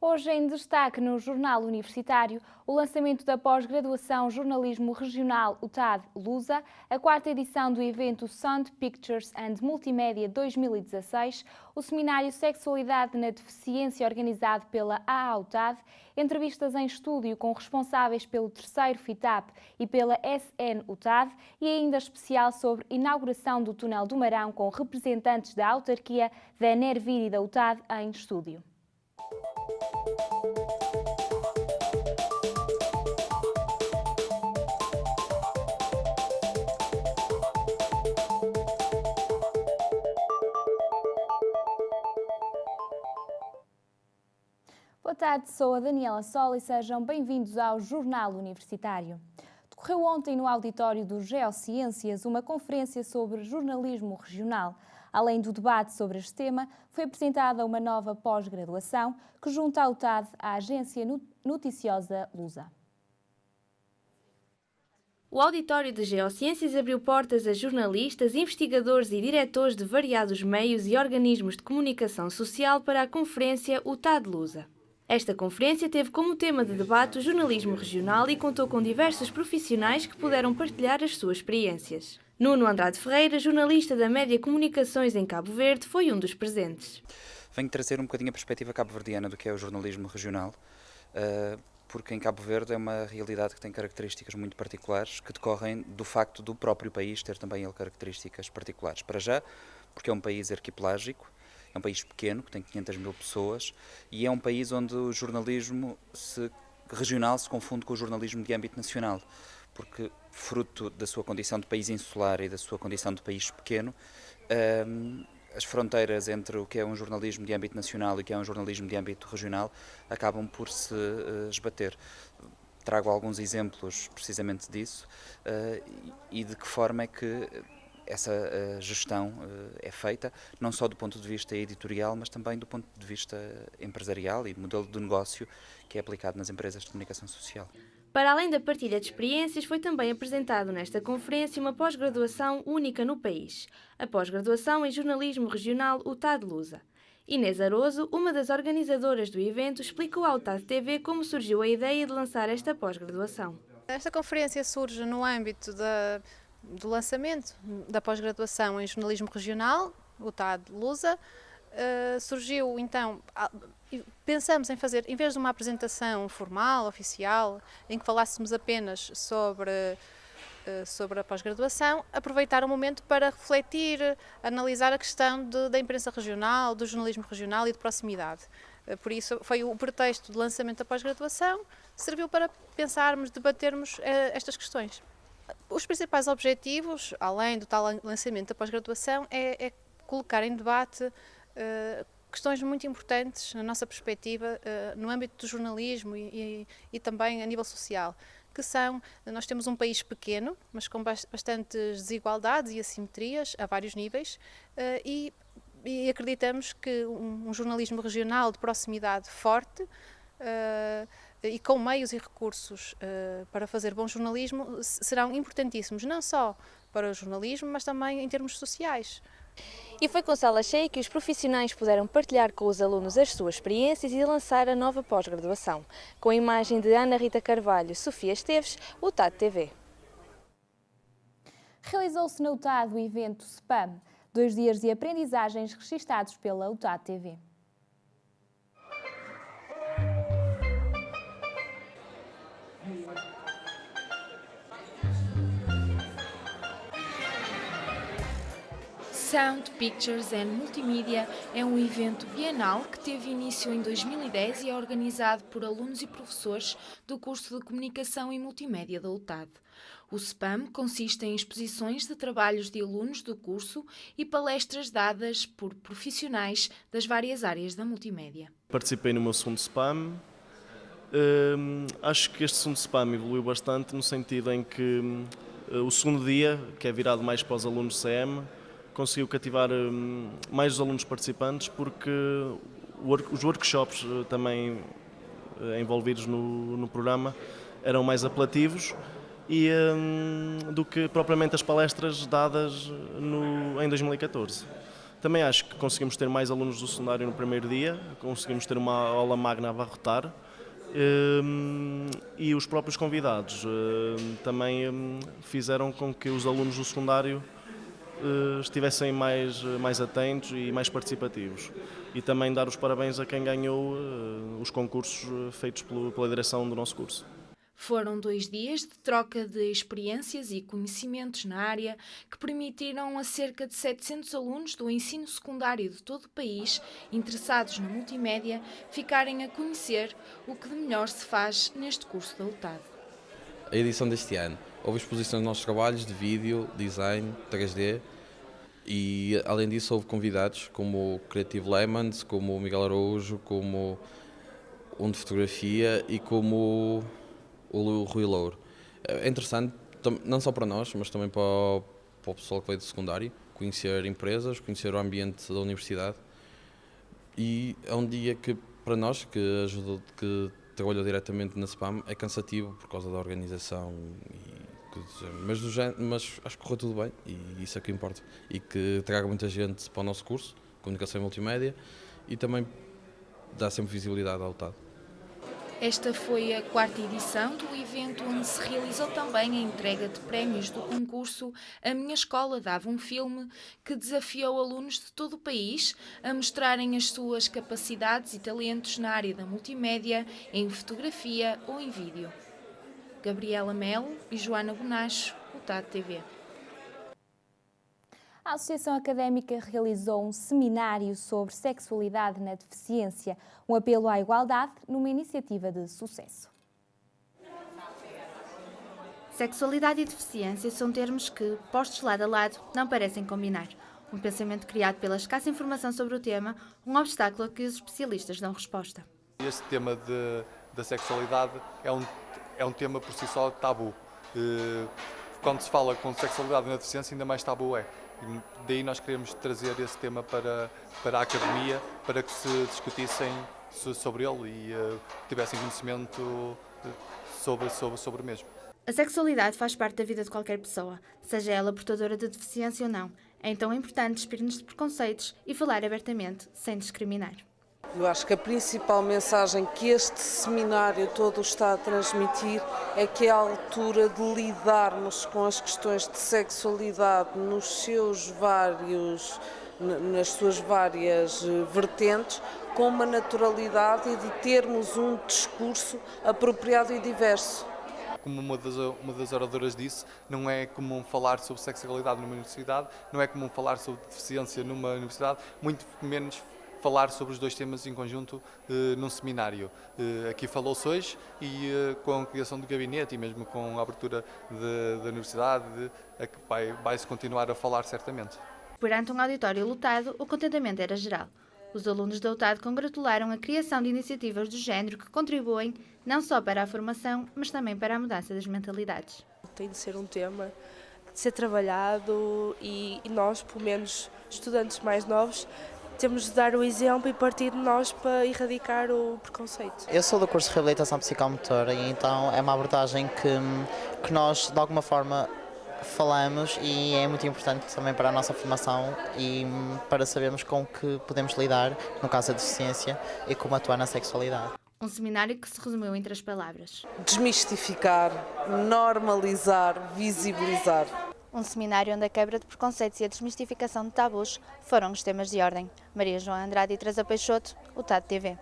Hoje em destaque no Jornal Universitário, o lançamento da pós-graduação Jornalismo Regional UTAD-Lusa, a quarta edição do evento Sound Pictures and Multimédia 2016, o seminário Sexualidade na Deficiência organizado pela AA-UTAD, entrevistas em estúdio com responsáveis pelo terceiro FITAP e pela SN-UTAD e ainda especial sobre inauguração do Túnel do Marão com representantes da autarquia, da Enervir e da UTAD em estúdio. Boa tarde, sou a Daniela Sol e sejam bem-vindos ao Jornal Universitário. Decorreu ontem no auditório do Geociências uma conferência sobre jornalismo regional. Além do debate sobre este tema, foi apresentada uma nova pós-graduação que junta a UTAD à agência noticiosa Lusa. O auditório de Geociências abriu portas a jornalistas, investigadores e diretores de variados meios e organismos de comunicação social para a conferência UTAD-Lusa. Esta conferência teve como tema de debate o jornalismo regional e contou com diversos profissionais que puderam partilhar as suas experiências. Nuno Andrade Ferreira, jornalista da Média Comunicações em Cabo Verde, foi um dos presentes. Venho trazer um bocadinho a perspectiva cabo-verdiana do que é o jornalismo regional, porque em Cabo Verde é uma realidade que tem características muito particulares, que decorrem do facto do próprio país ter também ele características particulares. Para já, porque é um país arquipelágico, é um país pequeno, que tem 500 mil pessoas, e é um país onde o jornalismo regional se confunde com o jornalismo de âmbito nacional, porque, fruto da sua condição de país insular e da sua condição de país pequeno, as fronteiras entre o que é um jornalismo de âmbito nacional e o que é um jornalismo de âmbito regional acabam por se esbater. Trago alguns exemplos precisamente disso e de que forma é que essa gestão é feita, não só do ponto de vista editorial, mas também do ponto de vista empresarial e modelo de negócio que é aplicado nas empresas de comunicação social. Para além da partilha de experiências, foi também apresentado nesta conferência uma pós-graduação única no país, a pós-graduação em Jornalismo Regional UTAD-Lusa. Inês Aroso, uma das organizadoras do evento, explicou à UTAD TV como surgiu a ideia de lançar esta pós-graduação. Esta conferência surge no âmbito do lançamento da pós-graduação em Jornalismo Regional, UTAD-Lusa. Surgiu então, pensamos em fazer, em vez de uma apresentação formal, oficial, em que falássemos apenas sobre a pós-graduação, aproveitar o momento para refletir, analisar a questão da imprensa regional, do jornalismo regional e de proximidade. Por isso foi o pretexto do lançamento da pós-graduação, serviu para pensarmos, debatermos estas questões. Os principais objetivos, além do tal lançamento da pós-graduação, é colocar em debate questões muito importantes, na nossa perspectiva, no âmbito do jornalismo e também a nível social, que são, nós temos um país pequeno, mas com bastantes desigualdades e assimetrias a vários níveis, e acreditamos que um jornalismo regional de proximidade forte e com meios e recursos para fazer bom jornalismo serão importantíssimos, não só para o jornalismo, mas também em termos sociais. E foi com sala cheia que os profissionais puderam partilhar com os alunos as suas experiências e lançar a nova pós-graduação. Com a imagem de Ana Rita Carvalho, Sofia Esteves, UTAD TV. Realizou-se na UTAD o evento SPAM, 2 dias de aprendizagens registados pela UTAD TV. Sound Pictures and Multimedia é um evento bienal que teve início em 2010 e é organizado por alunos e professores do curso de Comunicação e Multimédia da UTAD. O SPAM consiste em exposições de trabalhos de alunos do curso e palestras dadas por profissionais das várias áreas da multimédia. Participei no meu segundo SPAM. Acho que este segundo SPAM evoluiu bastante no sentido em que o segundo dia, que é virado mais para os alunos CM, conseguiu cativar mais os alunos participantes porque os workshops também envolvidos no programa eram mais apelativos do que propriamente as palestras dadas em 2014. Também acho que conseguimos ter mais alunos do secundário no primeiro dia, conseguimos ter uma aula magna a abarrotar. E os próprios convidados também fizeram com que os alunos do secundário estivessem mais atentos e mais participativos. E também dar os parabéns a quem ganhou os concursos feitos pela direção do nosso curso. Foram 2 dias de troca de experiências e conhecimentos na área que permitiram a cerca de 700 alunos do ensino secundário de todo o país, interessados na multimédia, ficarem a conhecer o que de melhor se faz neste curso da UTAD. A edição deste ano houve exposição dos nossos trabalhos de vídeo, design, 3D e, além disso, houve convidados como o Creative Lemons, como o Miguel Araújo, como um de fotografia e como o Rui Louro. É interessante, não só para nós, mas também para o pessoal que veio do secundário, conhecer empresas, conhecer o ambiente da universidade. E é um dia que, para nós, que trabalhou diretamente na SPAM, é cansativo por causa da organização. Mas acho que correu tudo bem e isso é que importa. E que traga muita gente para o nosso curso, Comunicação e Multimédia, e também dá sempre visibilidade ao UTAD. Esta foi a 4ª edição do evento, onde se realizou também a entrega de prémios do concurso A Minha Escola Dava um Filme, que desafiou alunos de todo o país a mostrarem as suas capacidades e talentos na área da multimédia, em fotografia ou em vídeo. Gabriela Melo e Joana Bonacho, UTAD TV. A Associação Académica realizou um seminário sobre sexualidade na deficiência, um apelo à igualdade numa iniciativa de sucesso. Sexualidade e deficiência são termos que, postos lado a lado, não parecem combinar. Um pensamento criado pela escassa informação sobre o tema, um obstáculo a que os especialistas dão resposta. Este tema da sexualidade é um tema por si só tabu. Quando se fala com sexualidade na deficiência, ainda mais tabu é. E daí nós queremos trazer esse tema para a academia, para que se discutissem sobre ele e tivessem conhecimento sobre o mesmo. A sexualidade faz parte da vida de qualquer pessoa, seja ela portadora de deficiência ou não. É então importante despir-nos de preconceitos e falar abertamente, sem discriminar. Eu acho que a principal mensagem que este seminário todo está a transmitir é que é a altura de lidarmos com as questões de sexualidade nas suas várias vertentes, com uma naturalidade e de termos um discurso apropriado e diverso. Como uma das oradoras disse, não é comum falar sobre sexualidade numa universidade, não é comum falar sobre deficiência numa universidade, muito menos falar sobre os dois temas em conjunto num seminário. Aqui falou-se hoje e com a criação do gabinete e mesmo com a abertura da universidade, vai-se continuar a falar certamente. Perante um auditório lotado, o contentamento era geral. Os alunos da UTAD congratularam a criação de iniciativas do género que contribuem não só para a formação, mas também para a mudança das mentalidades. Tem de ser um tema de ser trabalhado e nós, pelo menos estudantes mais novos, temos de dar o exemplo e partir de nós para erradicar o preconceito. Eu sou do curso de Reabilitação Psicomotora e então é uma abordagem que nós, de alguma forma, falamos e é muito importante também para a nossa formação e para sabermos com que podemos lidar, no caso da deficiência, e como atuar na sexualidade. Um seminário que se resumiu em 3 palavras. Desmistificar, normalizar, visibilizar. Um seminário onde a quebra de preconceitos e a desmistificação de tabus foram os temas de ordem. Maria João Andrade e Teresa Peixoto, UTAD TV.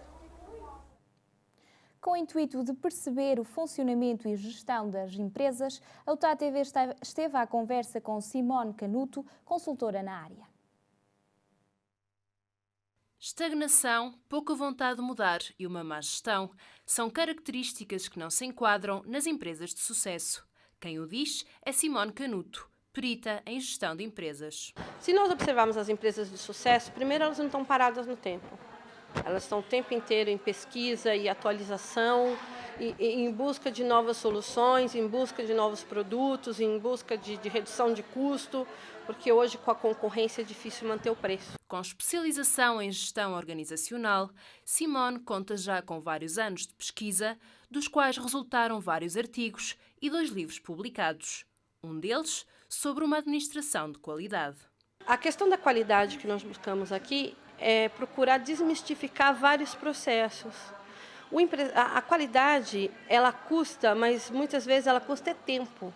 Com o intuito de perceber o funcionamento e gestão das empresas, a UTAD TV esteve à conversa com Simone Canuto, consultora na área. Estagnação, pouca vontade de mudar e uma má gestão são características que não se enquadram nas empresas de sucesso. Quem o diz é Simone Canuto, perita em gestão de empresas. Se nós observarmos as empresas de sucesso, primeiro elas não estão paradas no tempo. Elas estão o tempo inteiro em pesquisa e atualização, em busca de novas soluções, em busca de novos produtos, em busca de redução de custo, porque hoje com a concorrência é difícil manter o preço. Com especialização em gestão organizacional, Simone conta já com vários anos de pesquisa, dos quais resultaram vários artigos e 2 livros publicados. Um deles sobre uma administração de qualidade. A questão da qualidade que nós buscamos aqui é procurar desmistificar vários processos. A qualidade, ela custa, mas muitas vezes ela custa tempo.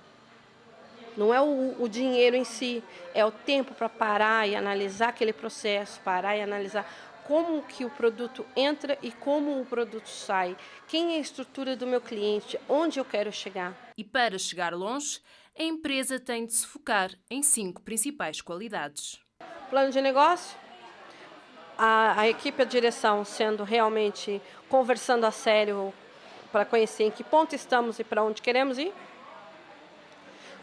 Não é o dinheiro em si, é o tempo para parar e analisar aquele processo, parar e analisar como que o produto entra e como o produto sai, quem é a estrutura do meu cliente, onde eu quero chegar. E para chegar longe, a empresa tem de se focar em 5 principais qualidades. Plano de negócio, a equipe, a direção sendo realmente conversando a sério para conhecer em que ponto estamos e para onde queremos ir.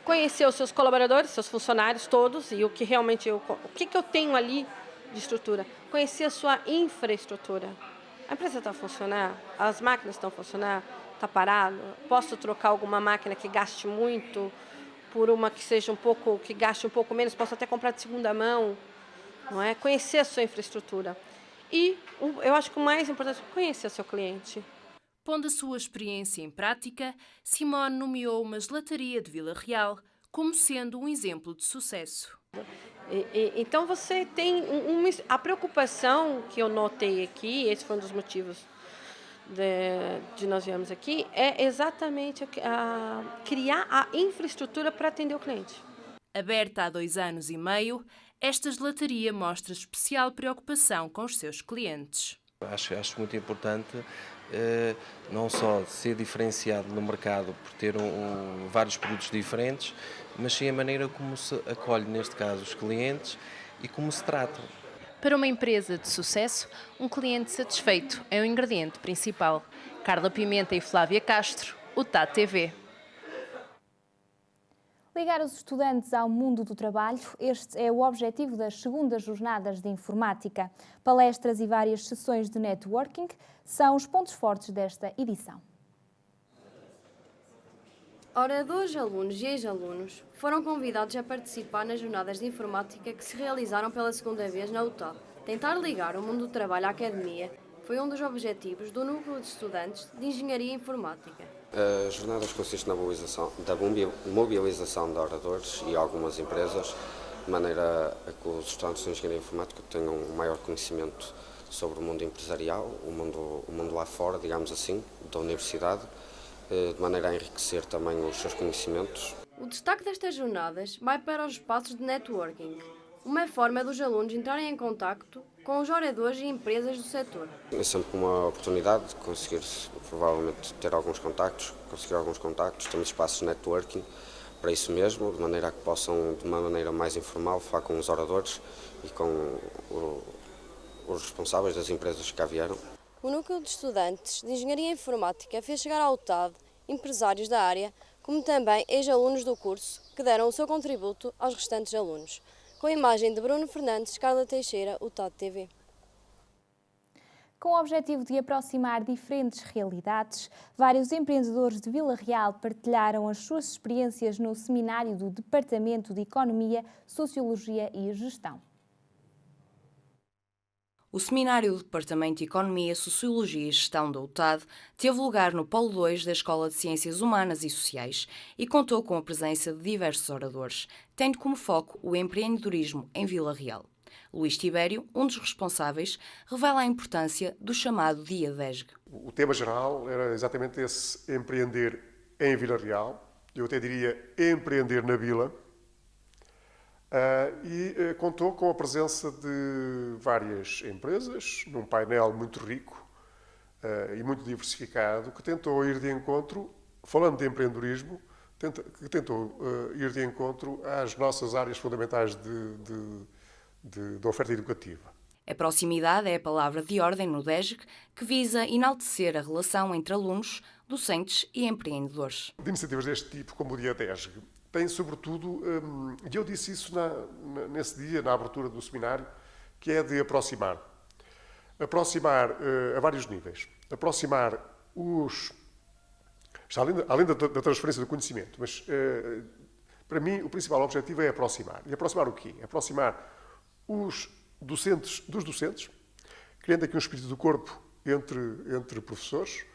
Conhecer os seus colaboradores, seus funcionários todos e o que realmente o que eu tenho ali de estrutura. Conhecer a sua infraestrutura. A empresa está a funcionar? As máquinas estão a funcionar? Está parado? Posso trocar alguma máquina que gaste muito por uma que seja que gaste um pouco menos? Posso até comprar de segunda mão, não é? Conhecer a sua infraestrutura. E eu acho que o mais importante é conhecer o seu cliente. Pondo a sua experiência em prática, Simone nomeou uma gelataria de Vila Real como sendo um exemplo de sucesso. Então você tem a preocupação que eu notei aqui, esse foi um dos motivos de nós viemos aqui, é exatamente criar a infraestrutura para atender o cliente. Aberta há 2 anos e meio, esta gelataria mostra especial preocupação com os seus clientes. Acho muito importante não só ser diferenciado no mercado por ter vários produtos diferentes, mas sim a maneira como se acolhe, neste caso, os clientes e como se tratam. Para uma empresa de sucesso, um cliente satisfeito é o ingrediente principal. Carla Pimenta e Flávia Castro, UTAD TV. Ligar os estudantes ao mundo do trabalho, este é o objetivo das segundas jornadas de informática. Palestras e várias sessões de networking são os pontos fortes desta edição. Oradores, alunos e ex-alunos foram convidados a participar nas jornadas de informática que se realizaram pela segunda vez na UTAD. Tentar ligar o mundo do trabalho à academia foi um dos objetivos do Núcleo de Estudantes de Engenharia Informática. As jornadas consistem da mobilização de oradores e algumas empresas, de maneira a que os estudantes de Engenharia Informática tenham um maior conhecimento sobre o mundo empresarial, o mundo lá fora, digamos assim, da universidade, de maneira a enriquecer também os seus conhecimentos. O destaque destas jornadas vai para os espaços de networking, uma forma dos alunos entrarem em contacto com os oradores e empresas do setor. É sempre uma oportunidade de conseguir, provavelmente, ter alguns contactos, temos espaços de networking para isso mesmo, de maneira a que possam, de uma maneira mais informal, falar com os oradores e com os responsáveis das empresas que cá vieram. O Núcleo de Estudantes de Engenharia Informática fez chegar ao UTAD empresários da área, como também ex-alunos do curso, que deram o seu contributo aos restantes alunos. Com a imagem de Bruno Fernandes, Carla Teixeira, UTAD TV. Com o objetivo de aproximar diferentes realidades, vários empreendedores de Vila Real partilharam as suas experiências no seminário do Departamento de Economia, Sociologia e Gestão. O seminário do Departamento de Economia, Sociologia e Gestão da UTAD teve lugar no Polo 2 da Escola de Ciências Humanas e Sociais e contou com a presença de diversos oradores, tendo como foco o empreendedorismo em Vila Real. Luís Tibério, um dos responsáveis, revela a importância do chamado Dia DESG. O tema geral era exatamente esse, empreender em Vila Real, eu até diria empreender na Vila, e contou com a presença de várias empresas, num painel muito rico e muito diversificado, que tentou ir de encontro, falando de empreendedorismo, que tentou ir de encontro às nossas áreas fundamentais de oferta educativa. A proximidade é a palavra de ordem no DESG, que visa enaltecer a relação entre alunos, docentes e empreendedores. De iniciativas deste tipo, como o Dia DESG, tem sobretudo, e eu disse isso nesse dia, na abertura do seminário, que é de aproximar. Aproximar a vários níveis. Aproximar além da transferência do conhecimento, mas para mim o principal objetivo é aproximar. E aproximar o quê? Aproximar os docentes dos docentes, criando aqui um espírito do corpo entre professores,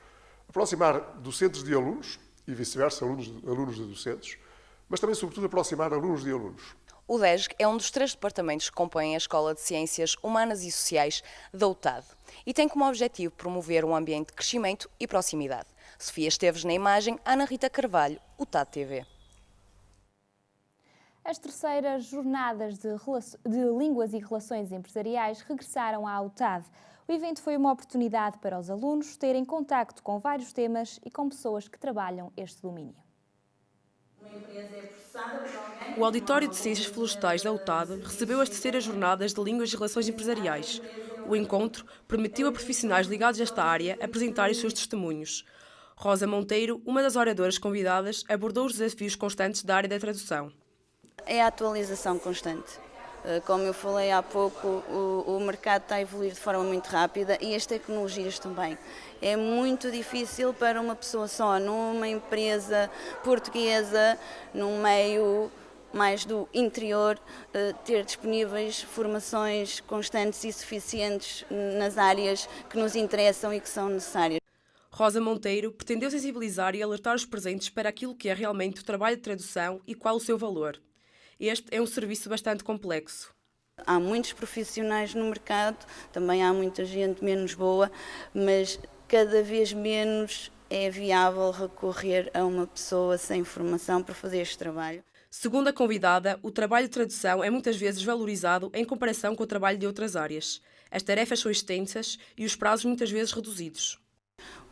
aproximar docentes de alunos e vice-versa, alunos de docentes, mas também, sobretudo, aproximar alunos de alunos. O DESG é um dos 3 departamentos que compõem a Escola de Ciências Humanas e Sociais da UTAD e tem como objetivo promover um ambiente de crescimento e proximidade. Sofia Esteves na imagem, Ana Rita Carvalho, UTAD TV. As terceiras jornadas de Línguas e Relações Empresariais regressaram à UTAD. O evento foi uma oportunidade para os alunos terem contacto com vários temas e com pessoas que trabalham este domínio. O Auditório de Ciências Florestais da UTAD recebeu as terceiras jornadas de Línguas e Relações Empresariais. O encontro permitiu a profissionais ligados a esta área apresentarem os seus testemunhos. Rosa Monteiro, uma das oradoras convidadas, abordou os desafios constantes da área da tradução. É a atualização constante. Como eu falei há pouco, o mercado está a evoluir de forma muito rápida e as tecnologias também. É muito difícil para uma pessoa só, numa empresa portuguesa, num meio mais do interior, ter disponíveis formações constantes e suficientes nas áreas que nos interessam e que são necessárias. Rosa Monteiro pretendeu sensibilizar e alertar os presentes para aquilo que é realmente o trabalho de tradução e qual o seu valor. Este é um serviço bastante complexo. Há muitos profissionais no mercado, também há muita gente menos boa, mas cada vez menos é viável recorrer a uma pessoa sem formação para fazer este trabalho. Segundo a convidada, o trabalho de tradução é muitas vezes valorizado em comparação com o trabalho de outras áreas. As tarefas são extensas e os prazos muitas vezes reduzidos.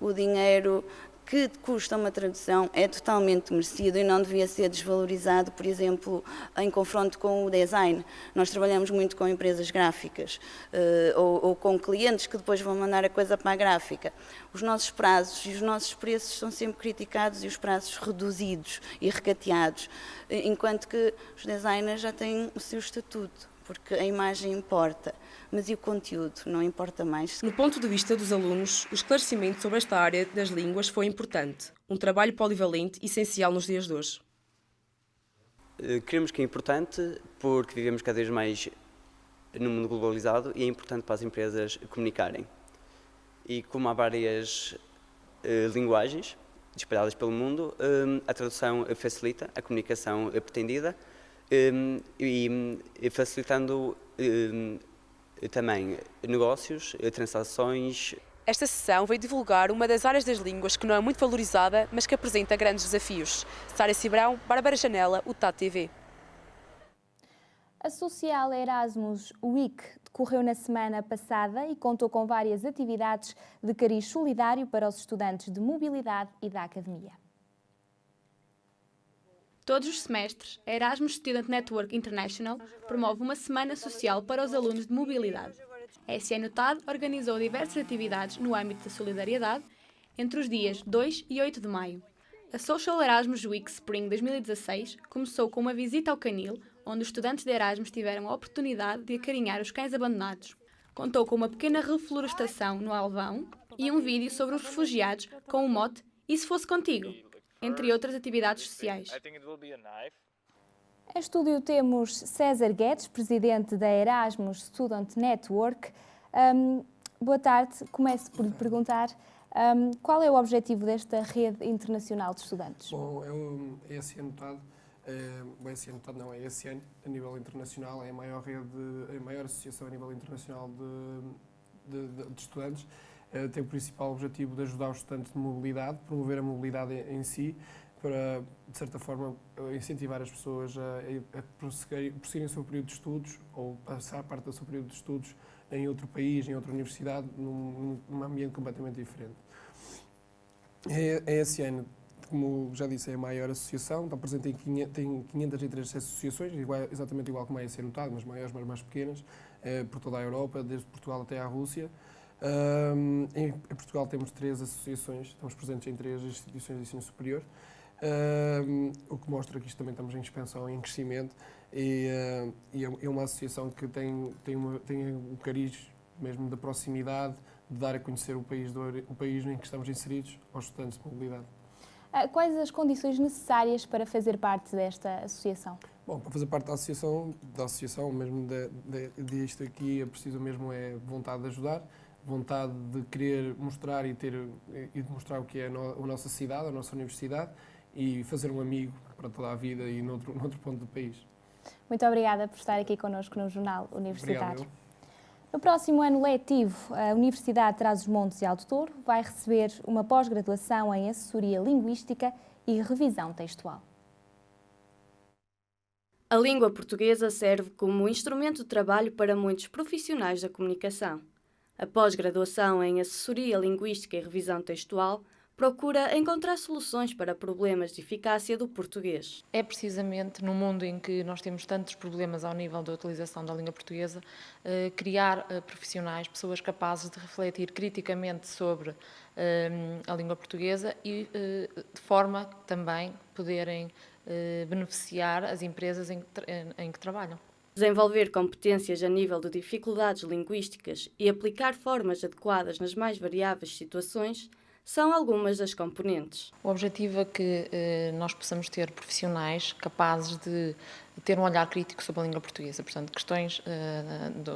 O dinheiro que custa uma tradução é totalmente merecido e não devia ser desvalorizado, por exemplo, em confronto com o design. Nós trabalhamos muito com empresas gráficas ou com clientes que depois vão mandar a coisa para a gráfica. Os nossos prazos e os nossos preços são sempre criticados e os prazos reduzidos e recateados, enquanto que os designers já têm o seu estatuto, porque a imagem importa. Mas e o conteúdo? Não importa mais? No ponto de vista dos alunos, o esclarecimento sobre esta área das línguas foi importante. Um trabalho polivalente e essencial nos dias de hoje. Queremos que é importante porque vivemos cada vez mais num mundo globalizado e é importante para as empresas comunicarem. E como há várias linguagens espalhadas pelo mundo, a tradução facilita a comunicação pretendida e facilitando também negócios, transações. Esta sessão veio divulgar uma das áreas das línguas que não é muito valorizada, mas que apresenta grandes desafios. Sara Cibrão, Bárbara Janela, UTAD TV. A Social Erasmus Week decorreu na semana passada e contou com várias atividades de cariz solidário para os estudantes de mobilidade e da academia. Todos os semestres, a Erasmus Student Network International promove uma semana social para os alunos de mobilidade. A SN UTAD organizou diversas atividades no âmbito da solidariedade entre os dias 2 e 8 de maio. A Social Erasmus Week Spring 2016 começou com uma visita ao canil, onde os estudantes de Erasmus tiveram a oportunidade de acarinhar os cães abandonados. Contou com uma pequena reflorestação no Alvão e um vídeo sobre os refugiados com o mote "E se fosse contigo?", entre outras atividades sociais. Em estúdio temos César Guedes, presidente da Erasmus Student Network. Boa tarde, começo por lhe perguntar qual é o objetivo desta rede internacional de estudantes? Bom, é a ESN UTAD, a ESN UTAD não, é a ESN a nível internacional, é a maior rede, a maior associação a nível internacional de estudantes. Tem o principal objetivo de ajudar os estudantes de mobilidade, promover a mobilidade em si, para, de certa forma, incentivar as pessoas a prosseguirem o seu período de estudos ou passar parte do seu período de estudos em outro país, em outra universidade, num ambiente completamente diferente. A ESN, como já disse, é a maior associação, está presente tem 503 associações, exatamente igual como a ESN UTAD, mas maiores, mas mais pequenas, por toda a Europa, desde Portugal até à Rússia. Em Portugal temos 3 associações, estamos presentes em 3 instituições de ensino superior, o que mostra que isto também estamos em expansão, em crescimento, e é uma associação que tem um cariz mesmo da proximidade, de dar a conhecer o país em que estamos inseridos aos estudantes de mobilidade. Quais as condições necessárias para fazer parte desta associação? Bom, para fazer parte da associação mesmo disto aqui, é preciso mesmo vontade de ajudar, vontade de querer mostrar e demonstrar o que é a nossa cidade, a nossa universidade, e fazer um amigo para toda a vida e noutro ponto do país. Muito obrigada por estar aqui connosco no Jornal Universitário. Obrigado. No próximo ano letivo, a Universidade de Trás-os-Montes e Alto Douro vai receber uma pós-graduação em Assessoria Linguística e Revisão Textual. A língua portuguesa serve como instrumento de trabalho para muitos profissionais da comunicação. A pós-graduação em Assessoria Linguística e Revisão Textual procura encontrar soluções para problemas de eficácia do português. É precisamente no mundo em que nós temos tantos problemas ao nível da utilização da língua portuguesa, criar profissionais, pessoas capazes de refletir criticamente sobre a língua portuguesa e de forma que também poderem beneficiar as empresas em que trabalham. Desenvolver competências a nível de dificuldades linguísticas e aplicar formas adequadas nas mais variáveis situações são algumas das componentes. O objetivo é que nós possamos ter profissionais capazes de ter um olhar crítico sobre a língua portuguesa, portanto, questões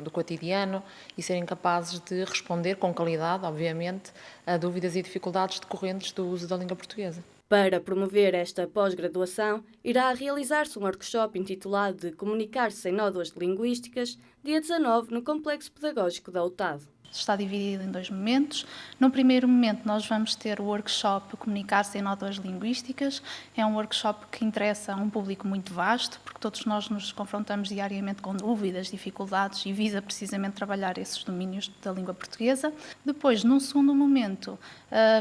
do cotidiano e serem capazes de responder com qualidade, obviamente, a dúvidas e dificuldades decorrentes do uso da língua portuguesa. Para promover esta pós-graduação, irá realizar-se um workshop intitulado de Comunicar-se sem nódoas linguísticas, dia 19, no Complexo Pedagógico da UTAD. Está dividido em 2 momentos. No primeiro momento nós vamos ter o workshop Comunicar-se em Nódoas Linguísticas. É um workshop que interessa a um público muito vasto, porque todos nós nos confrontamos diariamente com dúvidas, dificuldades e visa precisamente trabalhar esses domínios da língua portuguesa. Depois, num segundo momento,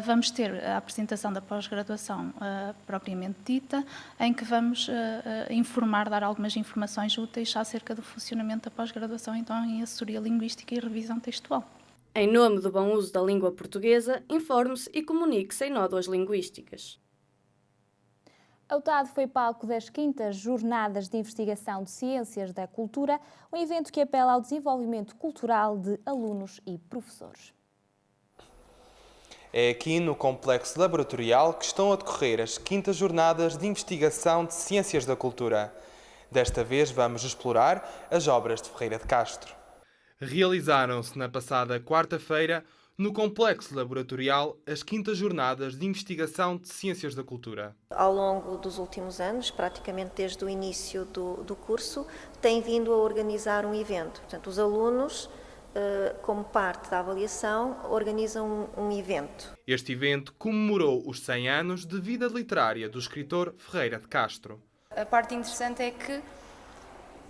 vamos ter a apresentação da pós-graduação propriamente dita, em que vamos informar, dar algumas informações úteis acerca do funcionamento da pós-graduação então em Assessoria Linguística e Revisão Textual. Em nome do bom uso da língua portuguesa, informe-se e comunique-se sem nódoas linguísticas. A UTAD foi palco das 5ª Jornadas de Investigação de Ciências da Cultura, um evento que apela ao desenvolvimento cultural de alunos e professores. É aqui no Complexo Laboratorial que estão a decorrer as 5ª Jornadas de Investigação de Ciências da Cultura. Desta vez vamos explorar as obras de Ferreira de Castro. Realizaram-se na passada quarta-feira, no Complexo Laboratorial, as 5ª Jornadas de Investigação de Ciências da Cultura. Ao longo dos últimos anos, praticamente desde o início do curso, tem vindo a organizar um evento. Portanto, os alunos, como parte da avaliação, organizam um evento. Este evento comemorou os 100 anos de vida literária do escritor Ferreira de Castro. A parte interessante é que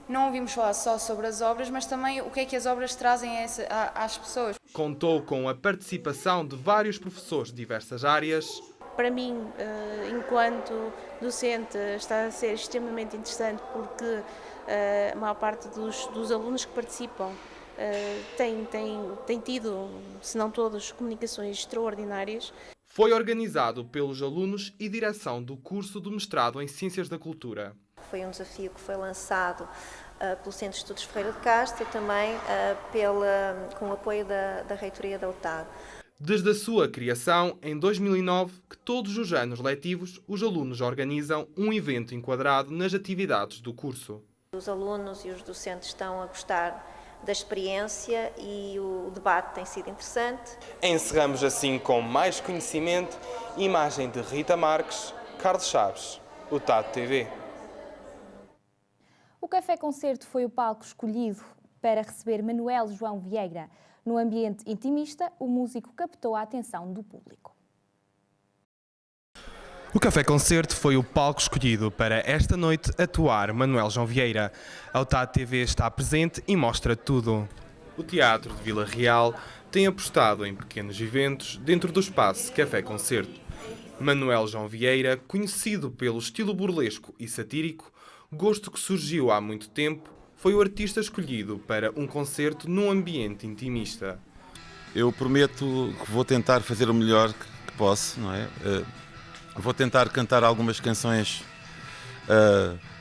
não ouvimos falar só sobre as obras, mas também o que é que as obras trazem às pessoas. Contou com a participação de vários professores de diversas áreas. Para mim, enquanto docente, está a ser extremamente interessante porque a maior parte dos alunos que participam tem tido, se não todos, comunicações extraordinárias. Foi organizado pelos alunos e direção do curso do mestrado em Ciências da Cultura. Foi um desafio que foi lançado pelo Centro de Estudos Ferreira de Castro e também com o apoio da Reitoria da UTAD. Desde a sua criação, em 2009, que todos os anos letivos, os alunos organizam um evento enquadrado nas atividades do curso. Os alunos e os docentes estão a gostar da experiência e o debate tem sido interessante. Encerramos assim com mais conhecimento, imagem de Rita Marques, Carlos Chaves, UTAD TV. O Café Concerto foi o palco escolhido para receber Manuel João Vieira. No ambiente intimista, o músico captou a atenção do público. O Café Concerto foi o palco escolhido para esta noite atuar Manuel João Vieira. A UTAD TV está presente e mostra tudo. O Teatro de Vila Real tem apostado em pequenos eventos dentro do espaço Café Concerto. Manuel João Vieira, conhecido pelo estilo burlesco e satírico, gosto que surgiu há muito tempo, foi o artista escolhido para um concerto num ambiente intimista. Eu prometo que vou tentar fazer o melhor que posso, não é? Vou tentar cantar algumas canções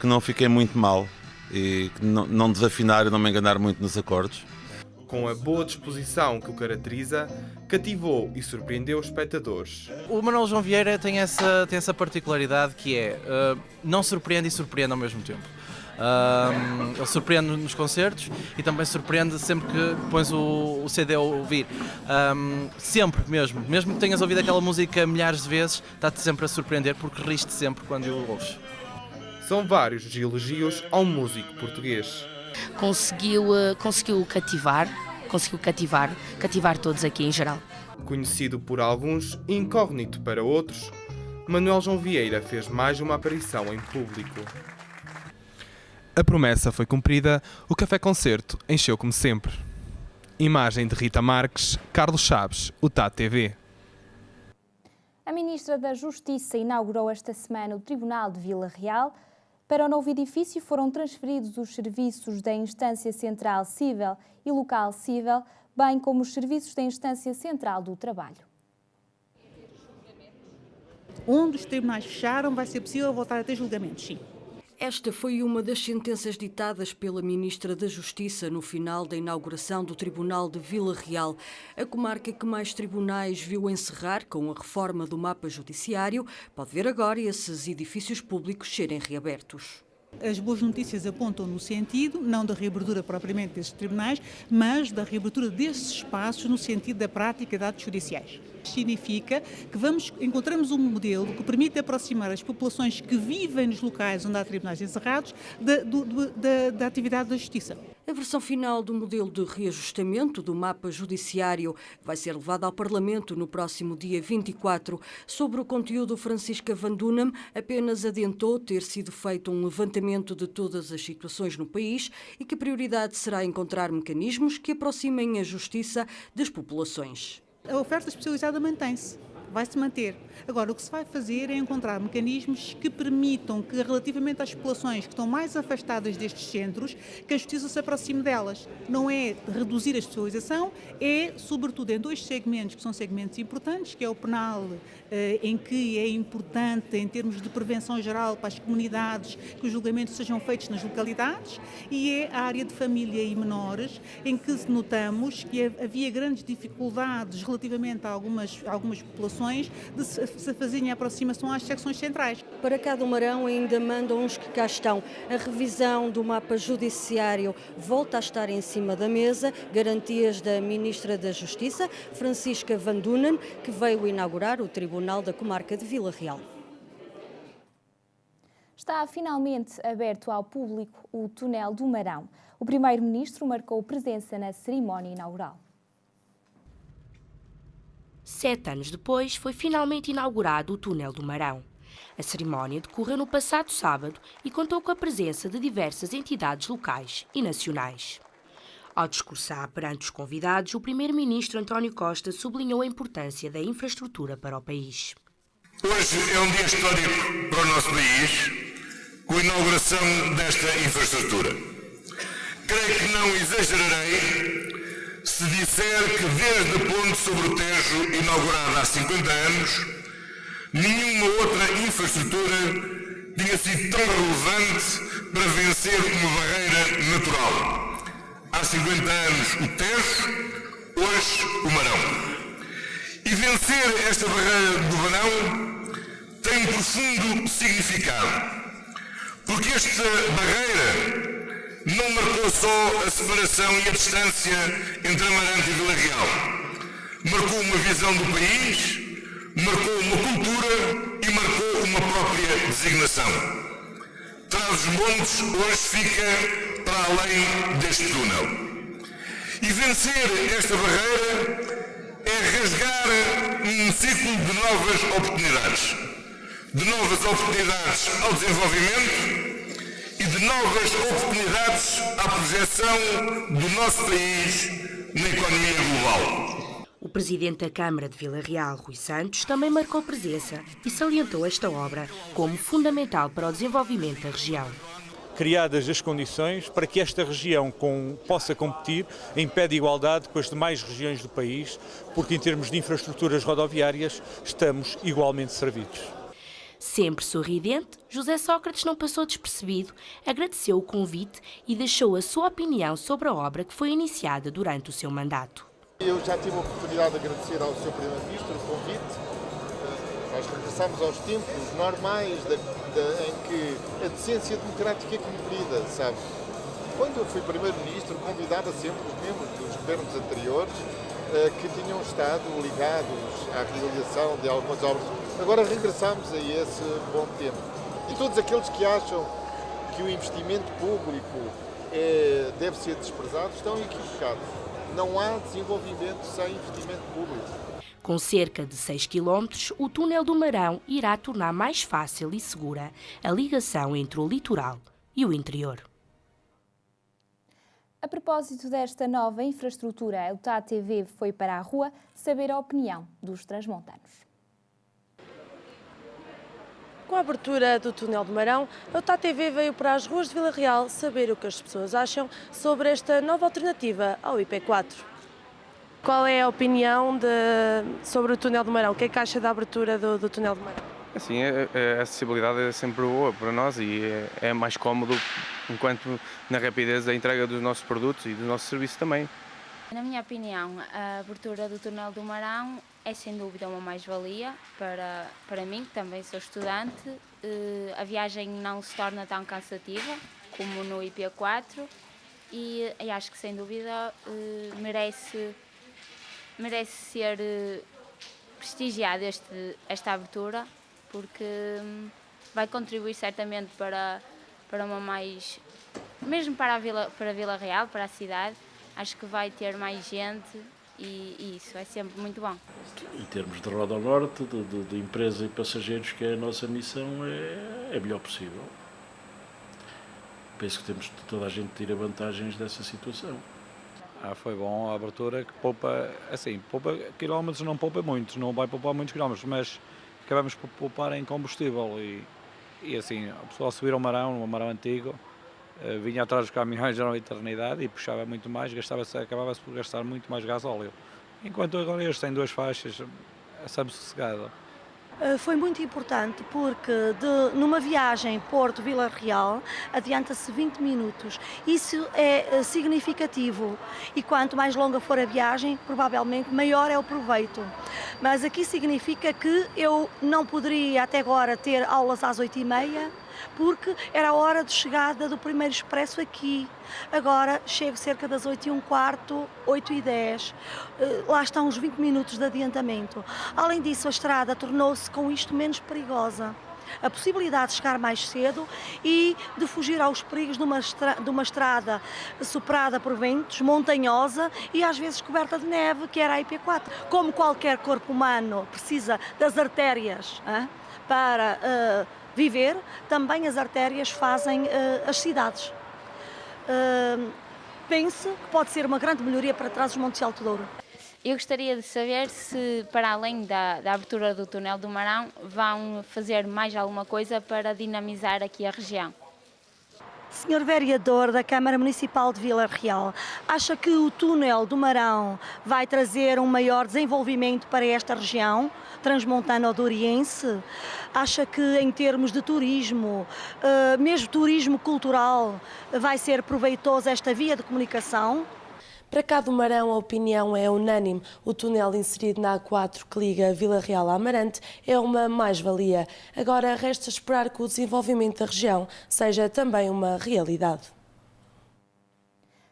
que não fiquem muito mal e que não desafinar e não me enganar muito nos acordes. Com a boa disposição que o caracteriza, cativou e surpreendeu os espectadores. O Manuel João Vieira tem essa particularidade que é, não surpreende e surpreende ao mesmo tempo. Ele surpreende nos concertos e também surpreende sempre que pões o CD a ouvir. Sempre mesmo que tenhas ouvido aquela música milhares de vezes, está-te sempre a surpreender porque riste sempre quando o ouves. São vários os elogios ao músico português. Conseguiu cativar todos aqui em geral. Conhecido por alguns, incógnito para outros, Manuel João Vieira fez mais uma aparição em público. A promessa foi cumprida, o café-concerto encheu como sempre. Imagem de Rita Marques, Carlos Chaves, UTAD TV. A Ministra da Justiça inaugurou esta semana o Tribunal de Vila Real. Para o novo edifício foram transferidos os serviços da Instância Central Cível e Local Cível, bem como os serviços da Instância Central do Trabalho. Onde os tribunais fecharam, vai ser possível voltar a ter julgamentos, sim. Esta foi uma das sentenças ditadas pela Ministra da Justiça no final da inauguração do Tribunal de Vila Real, a comarca que mais tribunais viu encerrar com a reforma do mapa judiciário. Pode ver agora esses edifícios públicos serem reabertos. As boas notícias apontam no sentido, não da reabertura propriamente desses tribunais, mas da reabertura desses espaços no sentido da prática de atos judiciais. Significa que encontramos um modelo que permite aproximar as populações que vivem nos locais onde há tribunais encerrados da atividade da justiça. A versão final do modelo de reajustamento do mapa judiciário vai ser levada ao Parlamento no próximo dia 24. Sobre o conteúdo, Francisca Van Dunham apenas adiantou ter sido feito um levantamento de todas as situações no país e que a prioridade será encontrar mecanismos que aproximem a justiça das populações. A oferta especializada mantém-se, vai-se manter. Agora, o que se vai fazer é encontrar mecanismos que permitam que, relativamente às populações que estão mais afastadas destes centros, que a justiça se aproxime delas. Não é reduzir a especialização, é, sobretudo, em dois segmentos que são segmentos importantes, que é o penal, em que é importante, em termos de prevenção geral para as comunidades, que os julgamentos sejam feitos nas localidades, e é a área de família e menores, em que notamos que havia grandes dificuldades relativamente a algumas populações de se fazerem a aproximação às secções centrais. Para Cada Marão ainda mandam os que cá estão. A revisão do mapa judiciário volta a estar em cima da mesa, garantias da Ministra da Justiça, Francisca Van Dunham, que veio inaugurar o Tribunal da Comarca de Vila Real. Está finalmente aberto ao público o Túnel do Marão. O Primeiro-Ministro marcou presença na cerimónia inaugural. 7 anos depois, foi finalmente inaugurado o Túnel do Marão. A cerimónia decorreu no passado sábado e contou com a presença de diversas entidades locais e nacionais. Ao discursar perante os convidados, o Primeiro-Ministro António Costa sublinhou a importância da infraestrutura para o país. Hoje é um dia histórico para o nosso país, com a inauguração desta infraestrutura. Creio que não exagerarei se disser que desde a ponte sobre o Tejo, inaugurada há 50 anos, nenhuma outra infraestrutura tinha sido tão relevante para vencer uma barreira natural. Há 50 anos o Tejo, hoje o Marão. E vencer esta barreira do Marão tem um profundo significado, porque esta barreira não marcou só a separação e a distância entre Amarante e Vila Real. Marcou uma visão do país, marcou uma cultura e marcou uma própria designação. Trás-os-Montes hoje fica para além deste túnel. E vencer esta barreira é rasgar um ciclo de novas oportunidades. De novas oportunidades ao desenvolvimento e de novas oportunidades à projeção do nosso país na economia global. O Presidente da Câmara de Vila Real, Rui Santos, também marcou presença e salientou esta obra como fundamental para o desenvolvimento da região. Criadas as condições para que esta região possa competir em pé de igualdade com as demais regiões do país, porque em termos de infraestruturas rodoviárias estamos igualmente servidos. Sempre sorridente, José Sócrates não passou despercebido, agradeceu o convite e deixou a sua opinião sobre a obra que foi iniciada durante o seu mandato. Eu já tive a oportunidade de agradecer ao Sr. Primeiro-Ministro o convite. Nós regressamos aos tempos normais em que a decência democrática é cumprida, sabe? Quando eu fui Primeiro-Ministro, convidava sempre os membros dos governos anteriores que tinham estado ligados à realização de algumas obras. Agora regressamos a esse bom tempo. E todos aqueles que acham que o investimento público deve ser desprezado estão equivocados. Não há desenvolvimento sem investimento público. Com cerca de 6 km, o túnel do Marão irá tornar mais fácil e segura a ligação entre o litoral e o interior. A propósito desta nova infraestrutura, a UTAD TV foi para a rua saber a opinião dos transmontanos. Com a abertura do túnel do Marão, a UTAD TV veio para as ruas de Vila Real saber o que as pessoas acham sobre esta nova alternativa ao IP4. Qual é a opinião sobre o túnel do Marão? O que é que acha da abertura do túnel do Marão? Assim, a acessibilidade é sempre boa para nós e é mais cómodo, enquanto na rapidez da entrega dos nossos produtos e do nosso serviço também. Na minha opinião, a abertura do túnel do Marão é sem dúvida uma mais-valia para mim, que também sou estudante. A viagem não se torna tão cansativa como no IP4 e acho que sem dúvida merece ser prestigiada esta abertura, porque vai contribuir certamente para uma mais, mesmo para Vila Real, para a cidade, acho que vai ter mais gente e isso é sempre muito bom. Em termos de Roda Norte, de empresa e passageiros, que é a nossa missão, é melhor possível. Penso que temos toda a gente tira vantagens dessa situação. Foi bom a abertura, que poupa quilómetros, não poupa muitos, não vai poupar muitos quilómetros, mas acabamos por poupar em combustível e assim, a pessoa subir ao Marão, no Marão antigo, vinha atrás dos caminhões na eternidade e puxava muito mais, acabava-se por gastar muito mais gasóleo. Enquanto agora este tem 2 faixas, é sempre sossegado. Foi muito importante porque numa viagem Porto-Vila Real adianta-se 20 minutos. Isso é significativo e quanto mais longa for a viagem, provavelmente maior é o proveito. Mas aqui significa que eu não poderia até agora ter aulas às 8h30 porque era a hora de chegada do primeiro expresso aqui. Agora chego cerca das 8h15, 8h10. Lá estão os 20 minutos de adiantamento. Além disso, a estrada tornou-se com isto menos perigosa. A possibilidade de chegar mais cedo e de fugir aos perigos de uma estrada superada por ventos, montanhosa e às vezes coberta de neve, que era a IP4. Como qualquer corpo humano precisa das artérias para viver, também as artérias fazem as cidades. Penso que pode ser uma grande melhoria para Trás-os-Montes e Alto Douro. Eu gostaria de saber se, para além da abertura do túnel do Marão, vão fazer mais alguma coisa para dinamizar aqui a região. Senhor Vereador da Câmara Municipal de Vila Real, acha que o túnel do Marão vai trazer um maior desenvolvimento para esta região transmontano-douriense? Acha que em termos de turismo, mesmo turismo cultural, vai ser proveitosa esta via de comunicação? Para cá do Marão, a opinião é unânime. O túnel inserido na A4 que liga Vila Real a Amarante é uma mais-valia. Agora resta esperar que o desenvolvimento da região seja também uma realidade.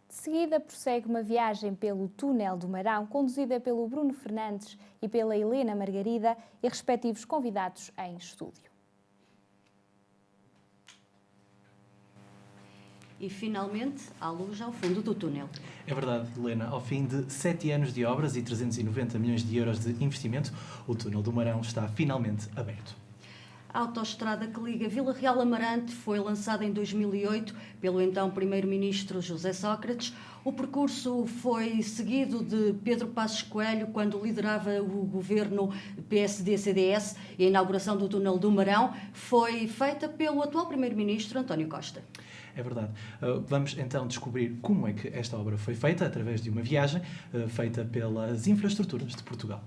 De seguida, prossegue uma viagem pelo túnel do Marão, conduzida pelo Bruno Fernandes e pela Helena Margarida e respectivos convidados em estúdio. E finalmente há luz ao fundo do túnel. É verdade, Helena. Ao fim de 7 anos de obras e 390 milhões de euros de investimento, o túnel do Marão está finalmente aberto. A autoestrada que liga Vila Real a Amarante foi lançada em 2008 pelo então Primeiro-Ministro José Sócrates. O percurso foi seguido de Pedro Passos Coelho quando liderava o governo PSD-CDS e a inauguração do túnel do Marão foi feita pelo atual Primeiro-Ministro António Costa. É verdade. Vamos então descobrir como é que esta obra foi feita através de uma viagem feita pelas infraestruturas de Portugal.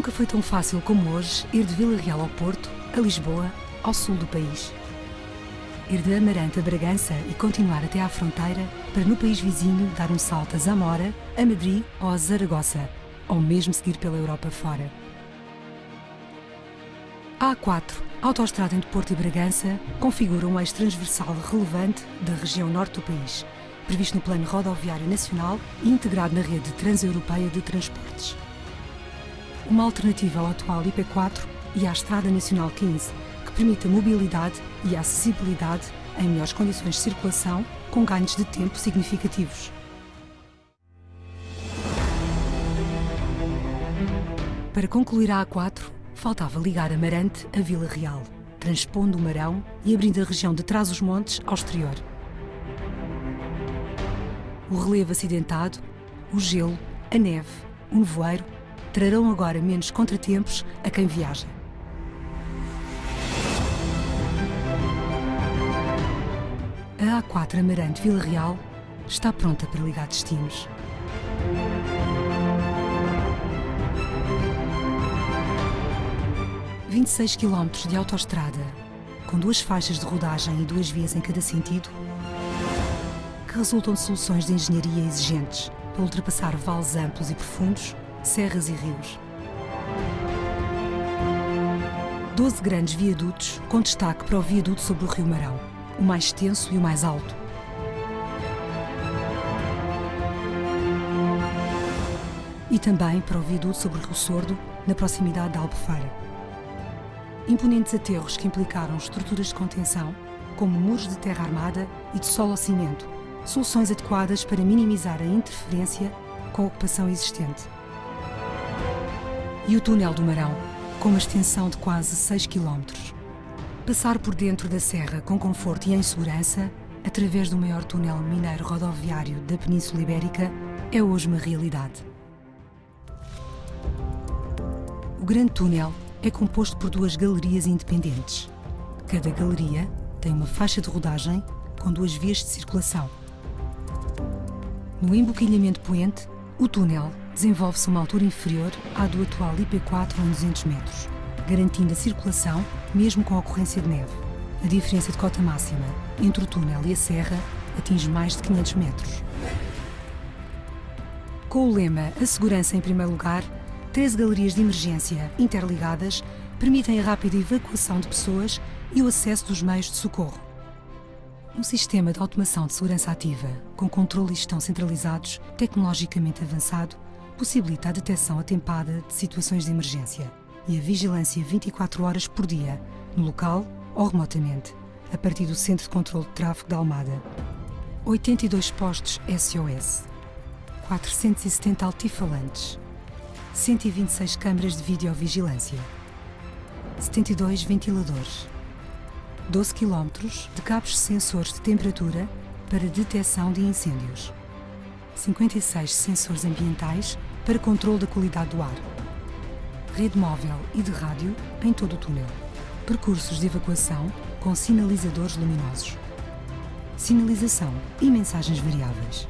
Nunca foi tão fácil como hoje ir de Vila Real ao Porto, a Lisboa, ao sul do país. Ir de Amarante a Bragança e continuar até à fronteira para no país vizinho dar um salto a Zamora, a Madrid ou a Zaragoza, ou mesmo seguir pela Europa fora. A A4, autoestrada entre Porto e Bragança, configura um eixo transversal relevante da região norte do país, previsto no Plano Rodoviário Nacional e integrado na rede transeuropeia de transportes. Uma alternativa ao atual IP4 e à Estrada Nacional 15, que permite a mobilidade e a acessibilidade em melhores condições de circulação, com ganhos de tempo significativos. Para concluir a A4, faltava ligar Amarante a Vila Real, transpondo o Marão e abrindo a região de Trás-os-Montes ao exterior. O relevo acidentado, o gelo, a neve, o nevoeiro trarão agora menos contratempos a quem viaja. A A4 Amarante-Vila Real está pronta para ligar destinos. – 26 km de autoestrada, com 2 faixas de rodagem e 2 vias em cada sentido, que resultam de soluções de engenharia exigentes para ultrapassar vales amplos e profundos, serras e rios. 12 grandes viadutos, com destaque para o viaduto sobre o Rio Marão, o mais extenso e o mais alto. E também para o viaduto sobre o Rio Sordo, na proximidade da Albufeira. Imponentes aterros que implicaram estruturas de contenção, como muros de terra armada e de solo ao cimento, soluções adequadas para minimizar a interferência com a ocupação existente. E o túnel do Marão, com uma extensão de quase 6 km. Passar por dentro da serra com conforto e em segurança, através do maior túnel mineiro rodoviário da Península Ibérica, é hoje uma realidade. O Grande Túnel é composto por 2 galerias independentes. Cada galeria tem uma faixa de rodagem com 2 vias de circulação. No emboquilhamento poente, o túnel desenvolve-se a uma altura inferior à do atual IP4 em 200 metros, garantindo a circulação mesmo com a ocorrência de neve. A diferença de cota máxima entre o túnel e a serra atinge mais de 500 metros. Com o lema A Segurança em Primeiro Lugar, 13 galerias de emergência interligadas permitem a rápida evacuação de pessoas e o acesso dos meios de socorro. Um sistema de automação de segurança ativa, com controle e gestão centralizados, tecnologicamente avançado, possibilita a detecção atempada de situações de emergência e a vigilância 24 horas por dia, no local ou remotamente, a partir do Centro de Controlo de Tráfego da Almada. 82 postos SOS, 470 altifalantes, 126 câmaras de videovigilância, 72 ventiladores, 12 km de cabos sensores de temperatura para detecção de incêndios, 56 sensores ambientais para controle da qualidade do ar, rede móvel e de rádio em todo o túnel, percursos de evacuação com sinalizadores luminosos, sinalização e mensagens variáveis.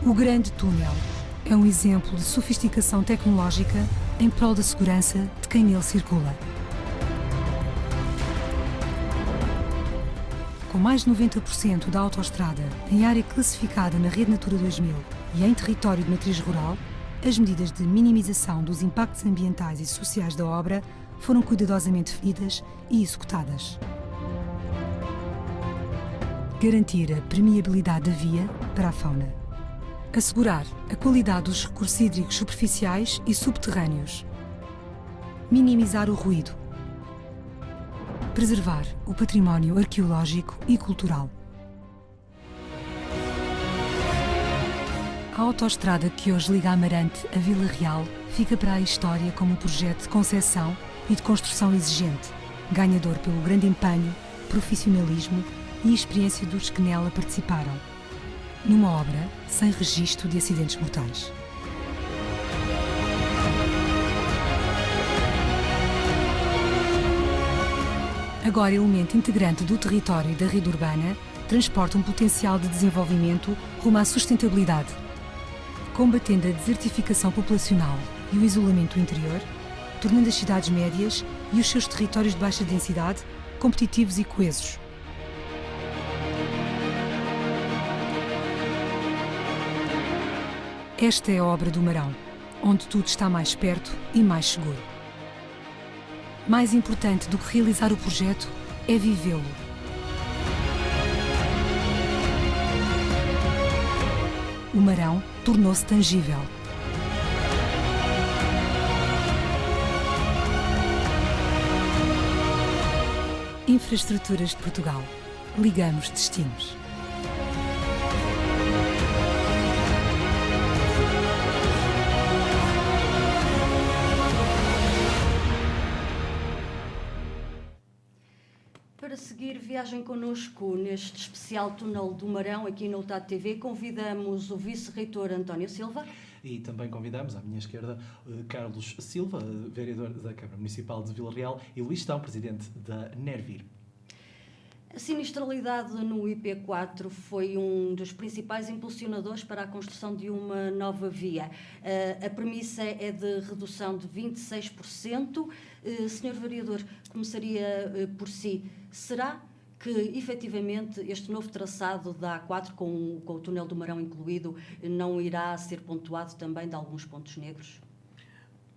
O Grande Túnel é um exemplo de sofisticação tecnológica em prol da segurança de quem nele circula. Com mais de 90% da autoestrada em área classificada na Rede Natura 2000 e em território de matriz rural, as medidas de minimização dos impactos ambientais e sociais da obra foram cuidadosamente definidas e executadas. Garantir a permeabilidade da via para a fauna. Assegurar a qualidade dos recursos hídricos superficiais e subterrâneos. Minimizar o ruído. Preservar o património arqueológico e cultural. A autoestrada que hoje liga Amarante a Vila Real fica para a história como um projeto de concepção e de construção exigente, ganhador pelo grande empenho, profissionalismo e experiência dos que nela participaram. Numa obra sem registro de acidentes mortais. Agora elemento integrante do território e da rede urbana, transporta um potencial de desenvolvimento rumo à sustentabilidade, combatendo a desertificação populacional e o isolamento do interior, tornando as cidades médias e os seus territórios de baixa densidade competitivos e coesos. Esta é a obra do Marão, onde tudo está mais perto e mais seguro. Mais importante do que realizar o projeto é vivê-lo. O Marão tornou-se tangível. Infraestruturas de Portugal. Ligamos destinos. Para seguir viagem connosco neste especial Túnel do Marão, aqui na UTAD TV, convidamos o vice-reitor António Silva. E também convidamos, à minha esquerda, Carlos Silva, vereador da Câmara Municipal de Vila Real, e Luís Tão, presidente da Nervir. A sinistralidade no IP4 foi um dos principais impulsionadores para a construção de uma nova via. A premissa é de redução de 26%. Senhor vereador, começaria por si. Será que, efetivamente, este novo traçado da A4, com o túnel do Marão incluído, não irá ser pontuado também de alguns pontos negros?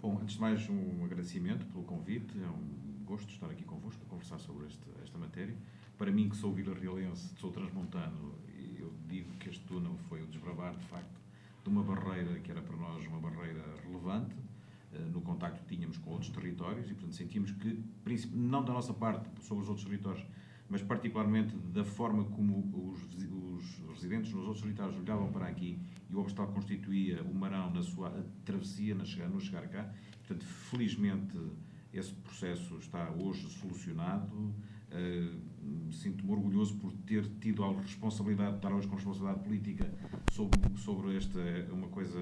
Bom, antes de mais, um agradecimento pelo convite. É um gosto estar aqui convosco para conversar sobre esta matéria. Para mim, que sou vila-realense, sou transmontano, e eu digo que este túnel foi o desbravar, de facto, de uma barreira que era para nós uma barreira relevante, no contacto que tínhamos com outros territórios, e, portanto, sentimos que, não da nossa parte sobre os outros territórios, mas particularmente da forma como os residentes nos outros territórios olhavam para aqui e o obstáculo que constituía o Marão na sua travessia, no chegar cá. Portanto, felizmente, esse processo está hoje solucionado. Sinto-me orgulhoso por ter tido a responsabilidade, estar hoje com responsabilidade política sobre uma coisa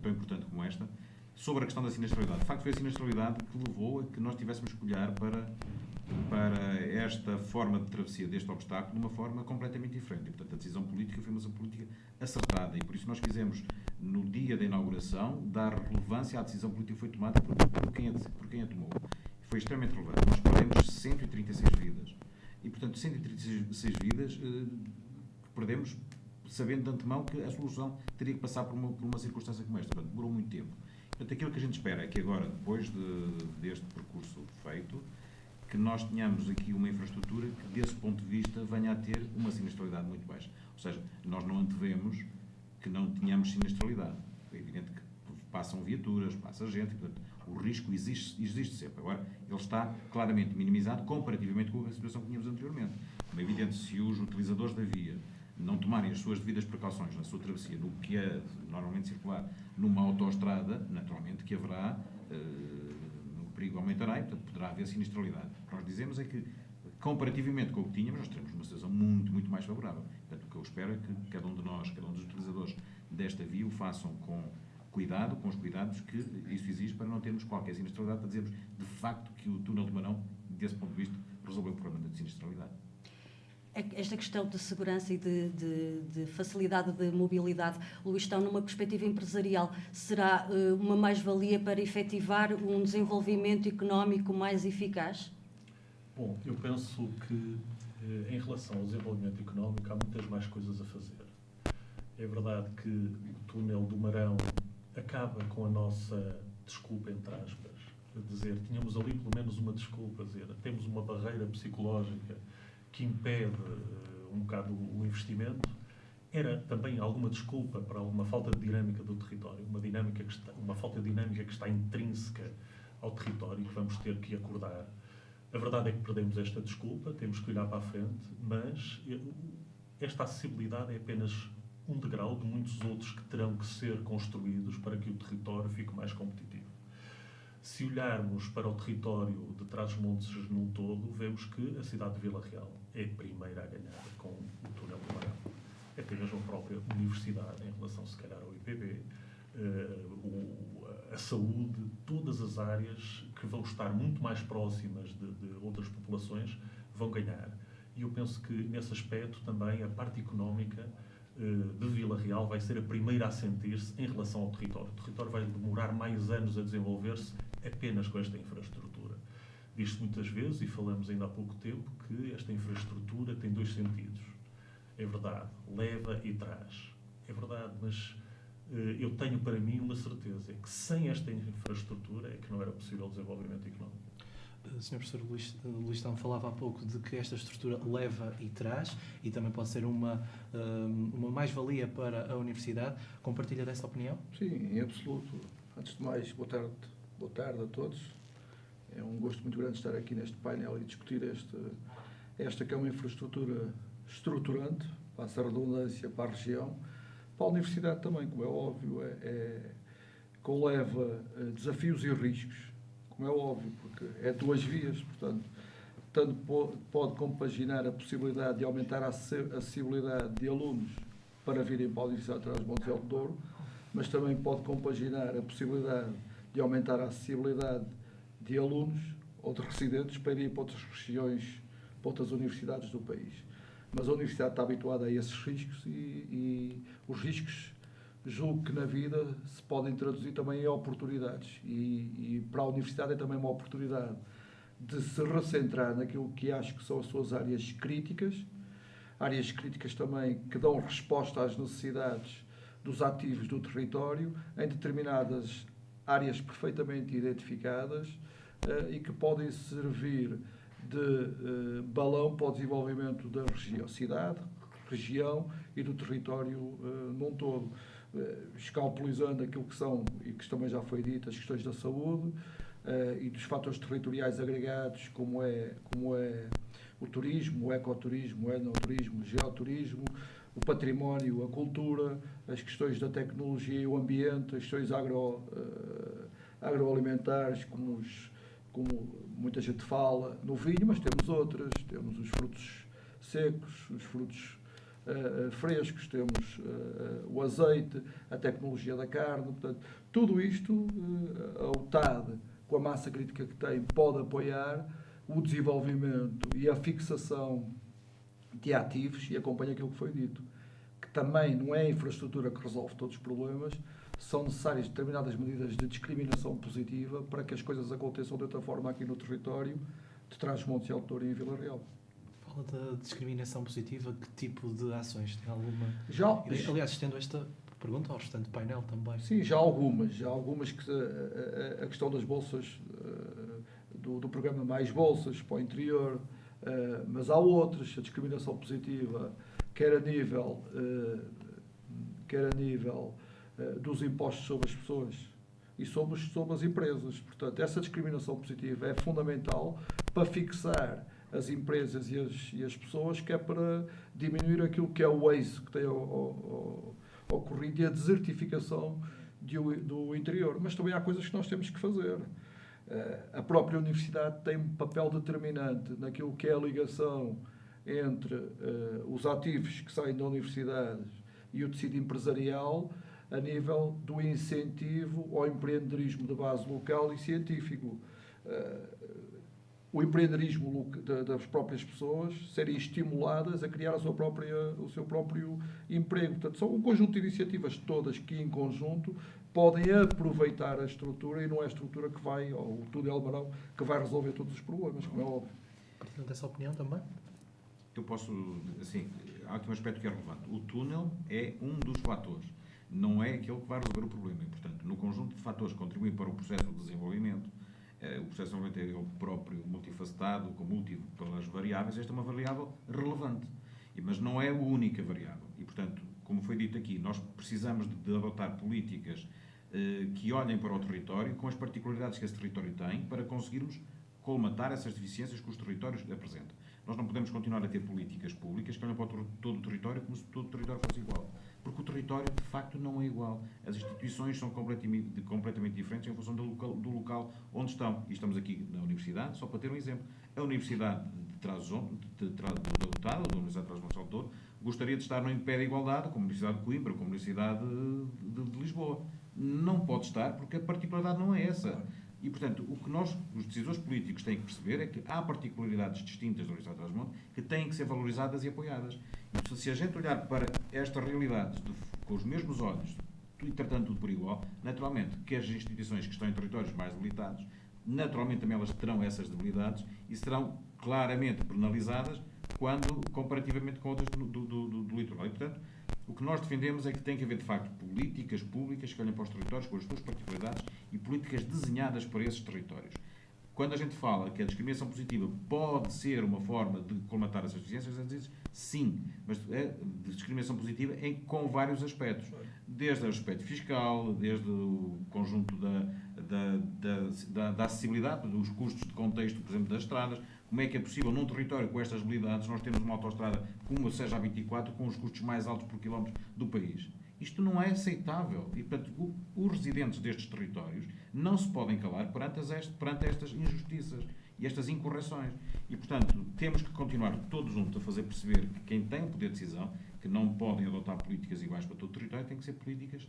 tão importante como esta. Sobre a questão da sinistralidade. De facto, foi a sinistralidade que levou a que nós tivéssemos que olhar para esta forma de travessia deste obstáculo de uma forma completamente diferente. E, portanto, a decisão política foi uma decisão política acertada. E por isso nós quisemos, no dia da inauguração, dar relevância à decisão política que foi tomada por quem a tomou. Foi extremamente relevante. Nós perdemos 136 vidas. E, portanto, 136 vidas perdemos sabendo de antemão que a solução teria que passar por uma circunstância como esta. Portanto, demorou muito tempo. Portanto, aquilo que a gente espera é que agora, depois deste percurso feito, que nós tenhamos aqui uma infraestrutura que, desse ponto de vista, venha a ter uma sinistralidade muito baixa. Ou seja, nós não antevemos que não tenhamos sinistralidade. É evidente que passam viaturas, passa gente, portanto, o risco existe sempre. Agora, ele está claramente minimizado comparativamente com a situação que tínhamos anteriormente. Como é evidente, se os utilizadores da via não tomarem as suas devidas precauções na sua travessia, no que é normalmente circular numa autoestrada, naturalmente que haverá, o perigo aumentará e, portanto, poderá haver sinistralidade. O que nós dizemos é que, comparativamente com o que tínhamos, nós teremos uma situação muito, muito mais favorável. Portanto, o que eu espero é que cada um de nós, cada um dos utilizadores desta via, o façam com cuidado, com os cuidados que isso exige para não termos qualquer sinistralidade, para dizermos, de facto, que o túnel do Marão, desse ponto de vista, resolveu o problema de sinistralidade. Esta questão de segurança e de facilidade de mobilidade, Luís Tão, numa perspectiva empresarial, será uma mais-valia para efetivar um desenvolvimento económico mais eficaz? Bom, eu penso que, em relação ao desenvolvimento económico, há muitas mais coisas a fazer. É verdade que o túnel do Marão acaba com a nossa desculpa, entre aspas, a dizer, tínhamos ali pelo menos uma desculpa, a dizer, temos uma barreira psicológica que impede um bocado o investimento. Era também alguma desculpa para uma falta de dinâmica do território, uma falta de dinâmica que está intrínseca ao território, que vamos ter que acordar. A verdade é que perdemos esta desculpa, temos que olhar para a frente, mas esta acessibilidade é apenas um degrau de muitos outros que terão que ser construídos para que o território fique mais competitivo. Se olharmos para o território de Trás-os-Montes num todo, vemos que a cidade de Vila Real é a primeira a ganhar com o túnel do Marão. Até mesmo a própria universidade, em relação, se calhar, ao IPB, a saúde, todas as áreas que vão estar muito mais próximas de outras populações vão ganhar. E eu penso que, nesse aspecto, também a parte económica de Vila Real vai ser a primeira a sentir-se em relação ao território. O território vai demorar mais anos a desenvolver-se apenas com esta infraestrutura. Diz-se muitas vezes, e falamos ainda há pouco tempo, que esta infraestrutura tem dois sentidos. É verdade, leva e traz. É verdade, mas eu tenho para mim uma certeza, é que sem esta infraestrutura é que não era possível o desenvolvimento económico. O Sr. Professor Luís Tão falava há pouco de que esta estrutura leva e traz, e também pode ser uma mais-valia para a Universidade. Compartilha dessa opinião? Sim, em absoluto. Antes de mais, boa tarde a todos. É um gosto muito grande estar aqui neste painel e discutir esta que é uma infraestrutura estruturante, passa a redundância para a região, para a Universidade também, como é óbvio, coleva desafios e riscos, como é óbvio, porque é duas vias, portanto, tanto pode compaginar a possibilidade de aumentar a acessibilidade de alunos para virem para a Universidade de Trás-os-Montes e Alto Douro, mas também pode compaginar a possibilidade de aumentar a acessibilidade de alunos ou de residentes para ir para outras regiões, para outras universidades do país. Mas a Universidade está habituada a esses riscos e os riscos, julgo que na vida se podem traduzir também em oportunidades. E para a Universidade é também uma oportunidade de se recentrar naquilo que acho que são as suas áreas críticas também que dão resposta às necessidades dos ativos do território em determinadas áreas perfeitamente identificadas e que podem servir de balão para o desenvolvimento da cidade, região e do território num todo, escalpelizando aquilo que são, e que também já foi dito, as questões da saúde e dos fatores territoriais agregados, como é o turismo, o ecoturismo, o enoturismo, o geoturismo, o património, a cultura, as questões da tecnologia e o ambiente, as questões agroalimentares, como muita gente fala no vinho, mas temos outras, temos os frutos secos, os frutos frescos, temos o azeite, a tecnologia da carne, portanto, tudo isto, a UTAD, com a massa crítica que tem, pode apoiar o desenvolvimento e a fixação de ativos e acompanha aquilo que foi dito, que também não é a infraestrutura que resolve todos os problemas, são necessárias determinadas medidas de discriminação positiva para que as coisas aconteçam de outra forma aqui no território de Trás-os-Montes e Alto Douro e em Vila Real. Fala da discriminação positiva, que tipo de ações? Tem alguma? Aliás, estendo esta pergunta ao restante painel também. Sim, já algumas que a questão das bolsas, do programa Mais Bolsas para o interior, mas há outras, a discriminação positiva, quer a nível dos impostos sobre as pessoas e sobre as empresas. Portanto, essa discriminação positiva é fundamental para fixar as empresas e as pessoas, que é para diminuir aquilo que é o êxito que tem ocorrido e a desertificação do interior. Mas também há coisas que nós temos que fazer. A própria Universidade tem um papel determinante naquilo que é a ligação entre os ativos que saem da Universidade e o tecido empresarial, a nível do incentivo ao empreendedorismo de base local e científico. O empreendedorismo das próprias pessoas serem estimuladas a criar o seu próprio emprego. Portanto, são um conjunto de iniciativas todas que, em conjunto, podem aproveitar a estrutura e não é a estrutura que vai, ou o túnel Marão, que vai resolver todos os problemas, como é óbvio. Partilham dessa opinião também? Eu posso, assim, há aqui um aspecto que é relevante. O túnel é um dos fatores, não é aquele que vai resolver o problema. E, portanto, no conjunto de fatores que contribuem para o processo de desenvolvimento, o processo de desenvolvimento é ele próprio multifacetado, com múltiplas variáveis, esta é uma variável relevante, mas não é a única variável. E, portanto, como foi dito aqui, nós precisamos de adotar políticas que olhem para o território, com as particularidades que esse território tem, para conseguirmos colmatar essas deficiências que os territórios apresentam. Nós não podemos continuar a ter políticas públicas que olham para todo o território como se todo o território fosse igual. Porque o território, de facto, não é igual. As instituições são completamente diferentes em função do local onde estão. E estamos aqui na Universidade, só para ter um exemplo. A Universidade de Trás-os-Montes, da Universidade de Trás-os-Montes Alto Douro, gostaria de estar em pé de igualdade com a Universidade de Coimbra, com a Universidade de Lisboa. Não pode estar, porque a particularidade não é essa. E, portanto, o que os decisores políticos, têm que perceber é que há particularidades distintas da Universidade de Trás-os-Montes que têm que ser valorizadas e apoiadas. E se a gente olhar para estas realidades com os mesmos olhos, e tratando tudo por igual, naturalmente que as instituições que estão em territórios mais debilitados, naturalmente também elas terão essas debilidades e serão claramente penalizadas comparativamente com outras do litoral. E, portanto, o que nós defendemos é que tem que haver, de facto, políticas públicas que olhem para os territórios com as suas particularidades e políticas desenhadas para esses territórios. Quando a gente fala que a discriminação positiva pode ser uma forma de colmatar essas deficiências, às vezes sim, mas é de discriminação positiva com vários aspectos. Desde o aspecto fiscal, desde o conjunto da acessibilidade, dos custos de contexto, por exemplo, das estradas. Como é que é possível, num território com estas habilidades, nós temos uma autoestrada como a Seja A24 com os custos mais altos por quilómetro do país? Isto não é aceitável e, portanto, os residentes destes territórios não se podem calar perante estas injustiças e estas incorreções. E, portanto, temos que continuar todos juntos a fazer perceber que quem tem o poder de decisão, que não podem adotar políticas iguais para todo o território, tem que ser políticas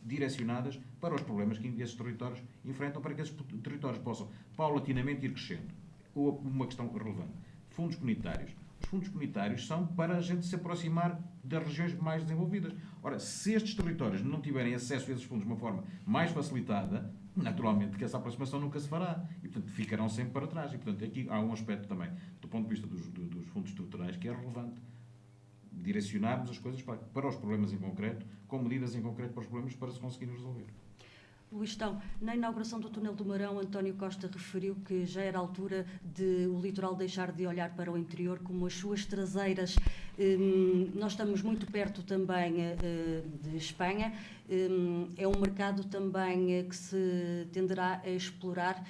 direcionadas para os problemas que esses territórios enfrentam, para que esses territórios possam paulatinamente ir crescendo. Uma questão relevante. Fundos comunitários. Os fundos comunitários são para a gente se aproximar das regiões mais desenvolvidas. Ora, se estes territórios não tiverem acesso a esses fundos de uma forma mais facilitada, naturalmente que essa aproximação nunca se fará. E, portanto, ficarão sempre para trás. E, portanto, aqui há um aspecto também, do ponto de vista dos fundos estruturais, que é relevante. Direcionarmos as coisas para os problemas em concreto, com medidas em concreto para os problemas para se conseguir resolver. Luís, na inauguração do Túnel do Marão, António Costa referiu que já era a altura de o litoral deixar de olhar para o interior como as suas traseiras. Nós estamos muito perto também de Espanha. É um mercado também que se tenderá a explorar.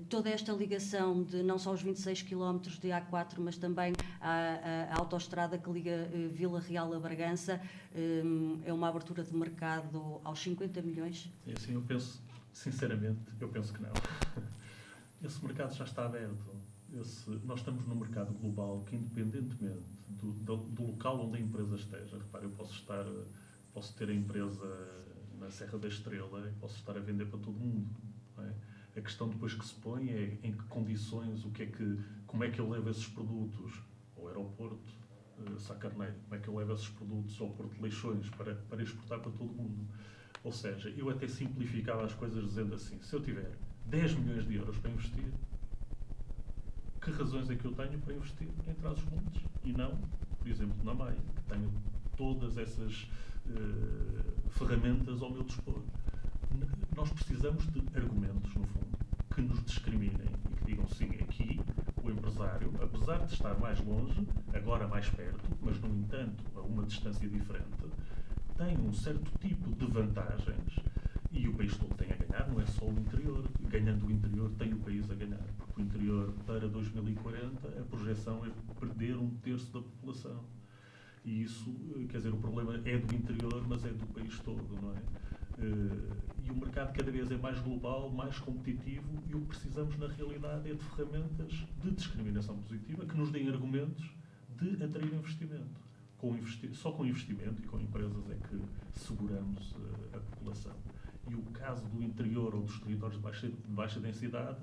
Toda esta ligação de não só os 26 km de A4, mas também a autoestrada que liga Vila Real a Bragança, é uma abertura de mercado aos 50 milhões? É assim, eu penso, sinceramente, que não. Esse mercado já está aberto. Nós estamos num mercado global que, independentemente do local onde a empresa esteja, repare, eu posso ter a empresa na Serra da Estrela e posso estar a vender para todo mundo, não é? A questão depois que se põe é em que condições, como é que eu levo esses produtos ao aeroporto Sá Carneiro, como é que eu levo esses produtos ao Porto de Leixões para exportar para todo o mundo. Ou seja, eu até simplificava as coisas dizendo assim, se eu tiver 10 milhões de euros para investir, que razões é que eu tenho para investir em Trás-os-Montes e não, por exemplo, na Maia, que tenho todas essas ferramentas ao meu dispor. Nós precisamos de argumentos, no fundo, que nos discriminem e que digam sim, aqui o empresário, apesar de estar mais longe, agora mais perto, mas no entanto a uma distância diferente, tem um certo tipo de vantagens e o país todo tem a ganhar, não é só o interior. Ganhando o interior tem o país a ganhar, porque o interior para 2040 a projeção é perder 1/3 da população. E isso, quer dizer, o problema é do interior, mas é do país todo, não é? E o mercado cada vez é mais global, mais competitivo e o que precisamos na realidade é de ferramentas de discriminação positiva que nos deem argumentos de atrair investimento. Só com investimento e com empresas é que seguramos a população. E o caso do interior ou dos territórios de baixa densidade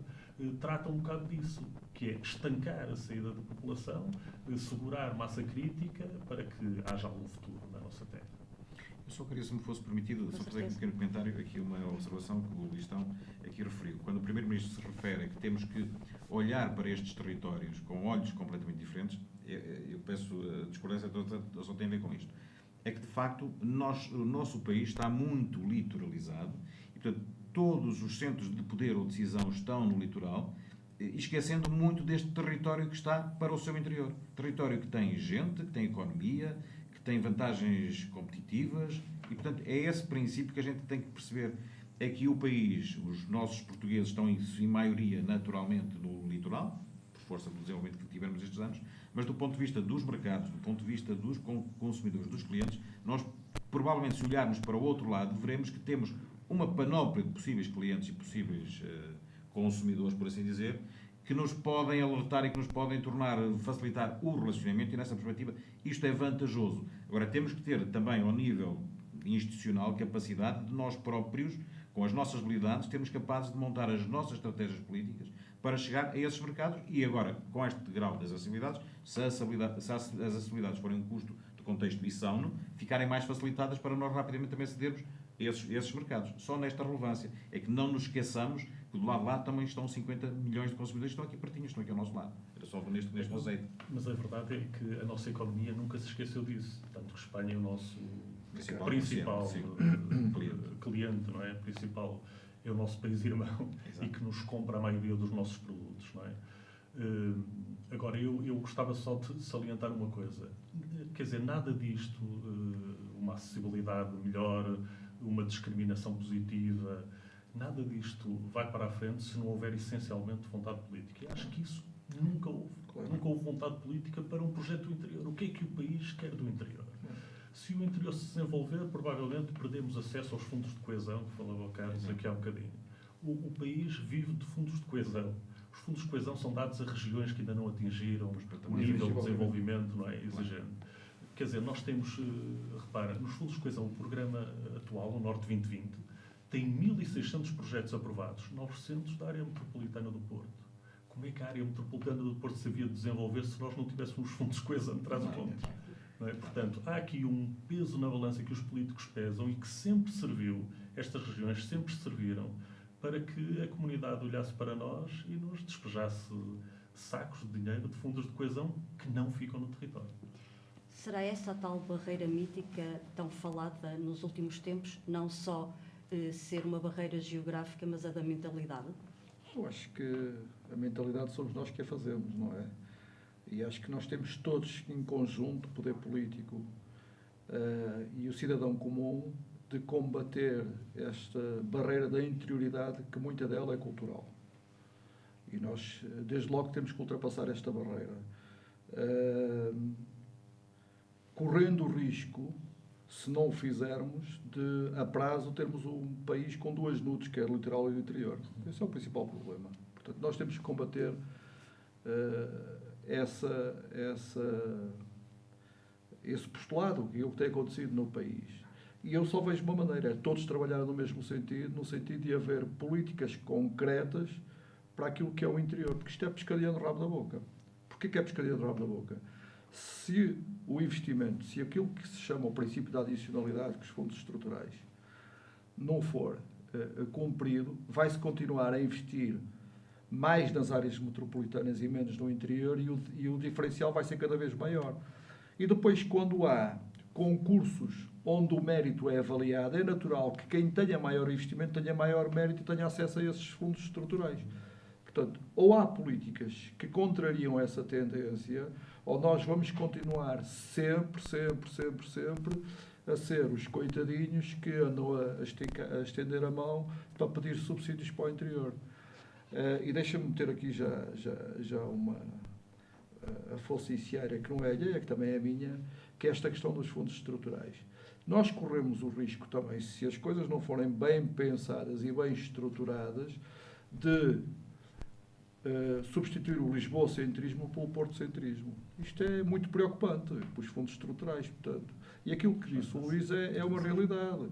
trata um bocado disso, que é estancar a saída da população, segurar massa crítica para que haja algum futuro na nossa terra. Eu só queria, se me fosse permitido, só fazer um pequeno comentário, aqui uma observação que o Luistão aqui referiu. Quando o Primeiro-Ministro se refere a que temos que olhar para estes territórios com olhos completamente diferentes, eu peço discordância, só tem a ver com isto. É que, de facto, o nosso país está muito litoralizado e, portanto, todos os centros de poder ou decisão estão no litoral, esquecendo muito deste território que está para o seu interior. Território que tem gente, que tem economia, que tem vantagens competitivas e, portanto, é esse princípio que a gente tem que perceber. É que o país, os nossos portugueses estão em maioria naturalmente no litoral, por força do desenvolvimento que tivemos estes anos, mas do ponto de vista dos mercados, do ponto de vista dos consumidores, dos clientes, nós provavelmente, se olharmos para o outro lado, veremos que temos uma panóplia de possíveis clientes e possíveis consumidores, por assim dizer, que nos podem alertar e que nos podem facilitar o relacionamento e, nessa perspectiva, isto é vantajoso. Agora, temos que ter também, ao nível institucional, capacidade de nós próprios com as nossas habilidades, termos capazes de montar as nossas estratégias políticas para chegar a esses mercados e agora, com este grau das acessibilidades, se as acessibilidades forem um custo do contexto e são, ficarem mais facilitadas para nós rapidamente também acedermos a esses mercados. Só nesta relevância é que não nos esqueçamos que do lado de lá também estão 50 milhões de consumidores que estão aqui pertinhos, estão aqui ao nosso lado. Era só neste conceito. Mas a verdade é que a nossa economia nunca se esqueceu disso. Tanto que Espanha é o nosso principal cliente, não é? Principal, é o nosso país irmão. Exato. E que nos compra a maioria dos nossos produtos, não é? Agora, eu gostava só de salientar uma coisa. Quer dizer, nada disto, uma acessibilidade melhor, uma discriminação positiva, nada disto vai para a frente se não houver essencialmente vontade política. E acho que isso nunca houve. Claro. Nunca houve vontade política para um projeto do interior. O que é que o país quer do interior? Se o interior se desenvolver, provavelmente perdemos acesso aos fundos de coesão, que falava o Carlos aqui há um bocadinho. O país vive de fundos de coesão. Os fundos de coesão são dados a regiões que ainda não atingiram o nível de desenvolvimento, não é, exigente. Quer dizer, nós temos, repara, nos fundos de coesão, o programa atual, o Norte 2020, tem 1.600 projetos aprovados, 900 da área metropolitana do Porto. Como é que a área metropolitana do Porto se havia de desenvolver se nós não tivéssemos fundos de coesão atrás do ponto? Não é? Portanto, há aqui um peso na balança que os políticos pesam e que sempre serviu, estas regiões sempre serviram, para que a comunidade olhasse para nós e nos despejasse sacos de dinheiro de fundos de coesão que não ficam no território. Será essa a tal barreira mítica tão falada nos últimos tempos, não só ser uma barreira geográfica, mas a da mentalidade? Eu acho que a mentalidade somos nós que a fazemos, não é? E acho que nós temos todos em conjunto, o poder político e o cidadão comum, de combater esta barreira da interioridade, que muita dela é cultural. E nós, desde logo, temos que ultrapassar esta barreira. Correndo o risco, se não o fizermos, de, a prazo, termos um país com duas nudes, que é o litoral e o interior. Esse é o principal problema. Portanto, nós temos que combater esse postulado, que é o que tem acontecido no país. E eu só vejo uma maneira, é todos trabalhar no mesmo sentido, no sentido de haver políticas concretas para aquilo que é o interior, porque isto é pescaria no rabo da boca. Porquê que é pescaria no rabo da boca? Se o investimento, se aquilo que se chama o princípio da adicionalidade, que os fundos estruturais, não for cumprido, vai-se continuar a investir mais nas áreas metropolitanas e menos no interior, e o diferencial vai ser cada vez maior. E depois, quando há concursos onde o mérito é avaliado, é natural que quem tenha maior investimento tenha maior mérito e tenha acesso a esses fundos estruturais. Portanto, ou há políticas que contrariam essa tendência, ou nós vamos continuar sempre a ser os coitadinhos que andam a estender a mão para pedir subsídios para o interior. E deixa-me meter aqui já uma a falsiciária que não é alheia, que também é minha, que é esta questão dos fundos estruturais. Nós corremos o risco também, se as coisas não forem bem pensadas e bem estruturadas, de substituir o lisboa-centrismo pelo porto-centrismo. Isto é muito preocupante, os fundos estruturais, portanto. E aquilo que disse o Luís é uma realidade.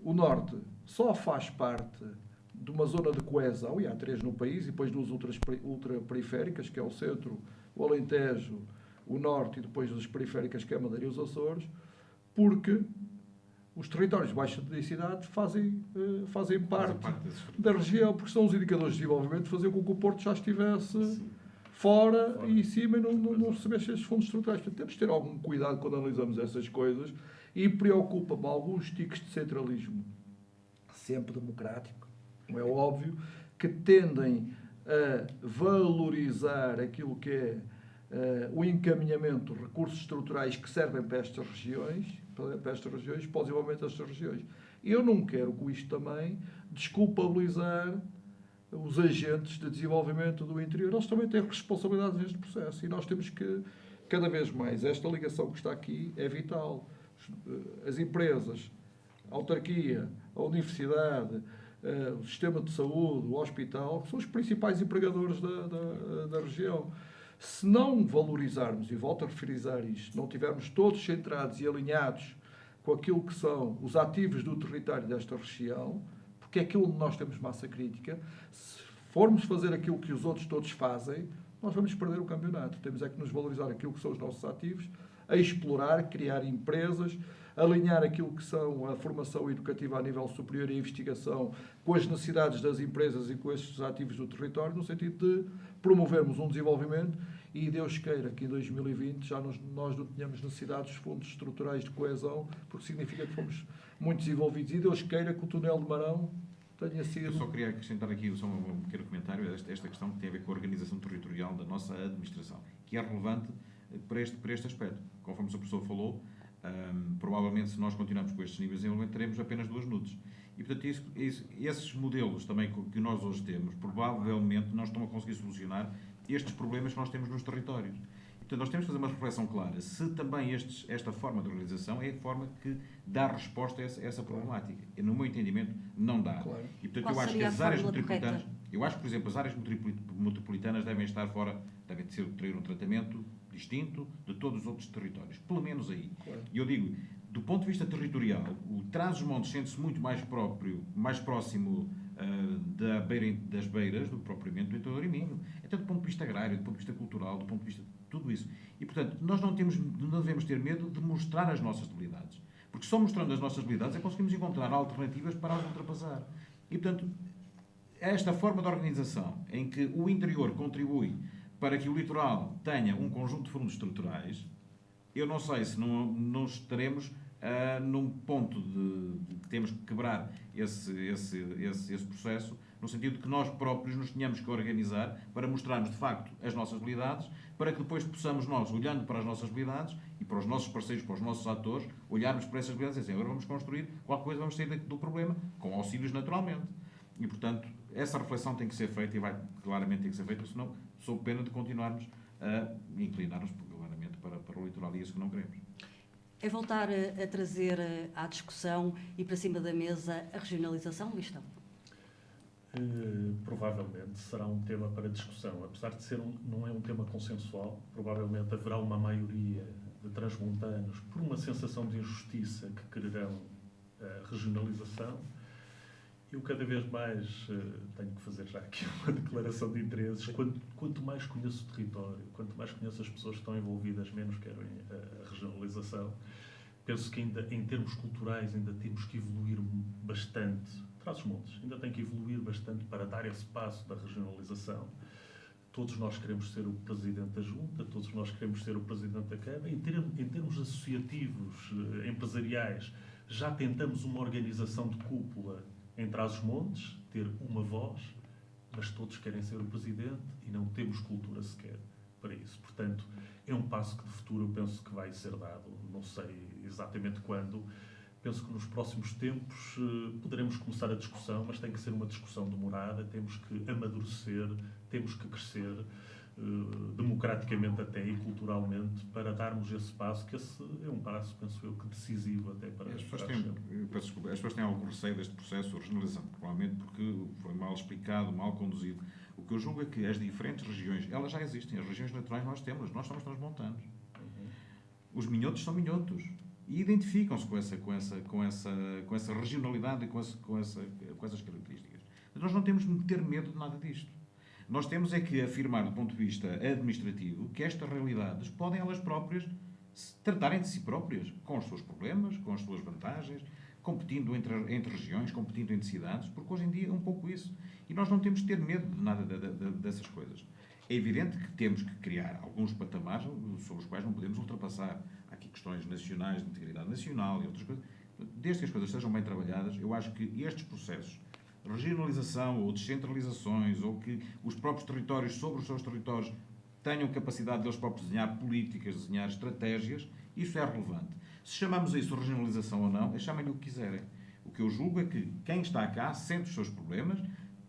O Norte só faz parte de uma zona de coesão, e há 3 no país, e depois duas ultraperiféricas, que é o Centro, o Alentejo, o Norte, e depois as periféricas, que é a Madeira e os Açores, porque os territórios de baixa densidade fazem parte da região, porque são os indicadores de desenvolvimento que faziam com que o Porto já estivesse fora e em cima e não recebesse estes fundos estruturais. Portanto, temos de ter algum cuidado quando analisamos essas coisas, e preocupa-me alguns tiques de centralismo, sempre democrático, não é óbvio, que tendem a valorizar aquilo que é o encaminhamento de recursos estruturais que servem para estas regiões, para o desenvolvimento destas regiões. Eu não quero com isto também desculpabilizar os agentes de desenvolvimento do interior. Eles também têm responsabilidade neste processo, e nós temos que, cada vez mais, esta ligação que está aqui é vital. As empresas, a autarquia, a universidade, o sistema de saúde, o hospital, que são os principais empregadores da região. Se não valorizarmos, e volto a referir isto, não tivermos todos centrados e alinhados com com aquilo que são os ativos do território desta região, porque é aquilo onde nós temos massa crítica. Se formos fazer aquilo que os outros todos fazem, nós vamos perder o campeonato. Temos é que nos valorizar aquilo que são os nossos ativos, a explorar, criar empresas, alinhar aquilo que são a formação educativa a nível superior e a investigação com as necessidades das empresas e com estes ativos do território, no sentido de promovermos um desenvolvimento e Deus queira que em 2020 já nós não tenhamos necessidades de fundos estruturais de coesão, porque significa que fomos muito desenvolvidos, e Deus queira que o túnel de Marão tenha sido... Eu só queria acrescentar aqui só um pequeno comentário, esta questão que tem a ver com a organização territorial da nossa administração, que é relevante para este aspecto. Conforme o Sr. Professor falou, provavelmente se nós continuarmos com estes níveis de desenvolvimento, teremos apenas 2 NUTs. E, portanto, esses modelos também que nós hoje temos, provavelmente não estão a conseguir solucionar estes problemas que nós temos nos territórios. E, portanto, nós temos que fazer uma reflexão clara se também esta forma de organização é a forma que dá resposta a essa problemática. E, no meu entendimento, não dá. Claro. E, portanto, eu acho que as áreas metropolitanas... Eu acho que, por exemplo, as áreas metropolitanas devem estar fora, devem ter um tratamento distinto de todos os outros territórios, pelo menos aí. Claro. E eu digo, do ponto de vista territorial, o Trás-os-Montes sente-se muito mais próximo das beiras do que propriamente do interior do Minho, até do ponto de vista agrário, do ponto de vista cultural, do ponto de vista de tudo isso. E, portanto, nós não devemos ter medo de mostrar as nossas debilidades, porque só mostrando as nossas debilidades é que conseguimos encontrar alternativas para as ultrapassar. E, portanto, esta forma de organização em que o interior contribui para que o litoral tenha um conjunto de fundos estruturais, eu não sei se não estaremos num ponto de que temos que quebrar esse processo, no sentido de que nós próprios nos tenhamos que organizar para mostrarmos de facto as nossas habilidades, para que depois possamos nós, olhando para as nossas habilidades e para os nossos parceiros, para os nossos atores, olharmos para essas habilidades e dizer, agora vamos construir qualquer coisa, vamos sair do problema, com auxílios naturalmente. E, portanto, essa reflexão tem que ser feita e vai claramente ter que ser feita, senão sob pena de continuarmos a inclinar-nos claramente para o litoral, e é isso que não queremos. É voltar a trazer à discussão e para cima da mesa a regionalização, Luís? Provavelmente será um tema para discussão. Apesar de não é um tema consensual, provavelmente haverá uma maioria de transmontanos por uma sensação de injustiça que quererão a regionalização. Eu cada vez mais tenho que fazer já aqui uma declaração de interesses. Quanto mais conheço o território, quanto mais conheço as pessoas que estão envolvidas, menos quero a regionalização. Penso que ainda, em termos culturais, ainda temos que evoluir bastante. Trás-os-Montes ainda tem que evoluir bastante para dar esse passo da regionalização. Todos nós queremos ser o Presidente da Junta, todos nós queremos ser o Presidente da Câmara. Em termos associativos, empresariais, já tentamos uma organização de cúpula em Trás-os-Montes, ter uma voz, mas todos querem ser o Presidente e não temos cultura sequer para isso. Portanto, é um passo que de futuro eu penso que vai ser dado, não sei exatamente quando. Penso que nos próximos tempos poderemos começar a discussão, mas tem que ser uma discussão demorada, temos que amadurecer, temos que crescer democraticamente até e culturalmente para darmos esse passo, que esse é um passo, penso eu, que decisivo até para... As pessoas têm algum receio deste processo de regionalização, provavelmente porque foi mal explicado, mal conduzido. O que eu julgo é que as diferentes regiões, elas já existem, as regiões naturais nós temos, nós somos transmontanos. Os minhotos são minhotos e identificam-se com essa regionalidade e com essas características. Mas nós não temos de ter medo de nada disto. Nós temos é que afirmar, do ponto de vista administrativo, que estas realidades podem elas próprias tratarem de si próprias, com os seus problemas, com as suas vantagens, competindo entre regiões, competindo entre cidades, porque hoje em dia é um pouco isso. E nós não temos de ter medo de nada dessas coisas. É evidente que temos que criar alguns patamares sobre os quais não podemos ultrapassar. Há aqui questões nacionais, de integridade nacional e outras coisas. Desde que as coisas sejam bem trabalhadas, eu acho que estes processos, regionalização ou descentralizações, ou que os próprios territórios, sobre os seus territórios, tenham capacidade deles próprios desenhar políticas, desenhar estratégias, isso é relevante. Se chamamos a isso regionalização ou não, chamem-lhe o que quiserem. O que eu julgo é que quem está cá sente os seus problemas,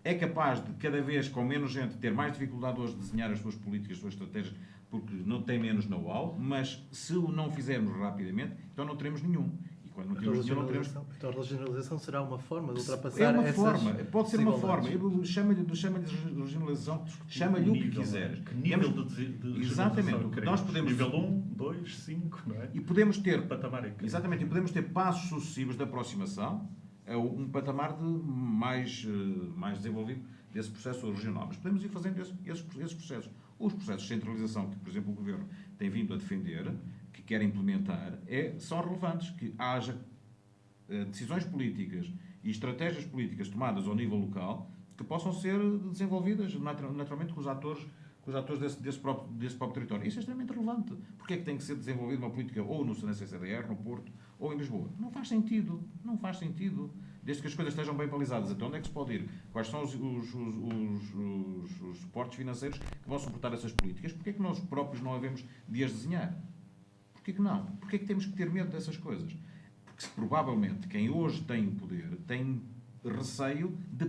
é capaz de, cada vez com menos gente, ter mais dificuldade hoje de desenhar as suas políticas, as suas estratégias, porque não tem menos know-how, mas se o não fizermos rapidamente, então não teremos nenhum. E Quando não temos dinheiro, não teremos... Então a regionalização será uma forma de ultrapassar É uma essas forma, pode ser uma forma. desigualdades. Chama-lhe regionalização, chama-lhe o que quiser. Que nível de exatamente. Nós podemos... Nível 1, 2, 5, não é? E podemos ter... Patamar é que... Exatamente, e podemos ter passos sucessivos de aproximação a um patamar mais desenvolvido desse processo regional. Mas podemos ir fazendo esses processos. Os processos de centralização que, por exemplo, o Governo tem vindo a defender, que quer implementar, são relevantes. Que haja decisões políticas e estratégias políticas tomadas ao nível local que possam ser desenvolvidas naturalmente com os atores desse próprio território. Isso é extremamente relevante. Porque é que tem que ser desenvolvida uma política ou na CCDR, no Porto, ou em Lisboa? Não faz sentido. Não faz sentido. Desde que as coisas estejam bem balizadas. Até onde é que se pode ir? Quais são os suportes financeiros que vão suportar essas políticas? Porquê é que nós próprios não havemos de as desenhar? Porquê que não? Porquê é que temos que ter medo dessas coisas? Porque provavelmente quem hoje tem o poder tem receio de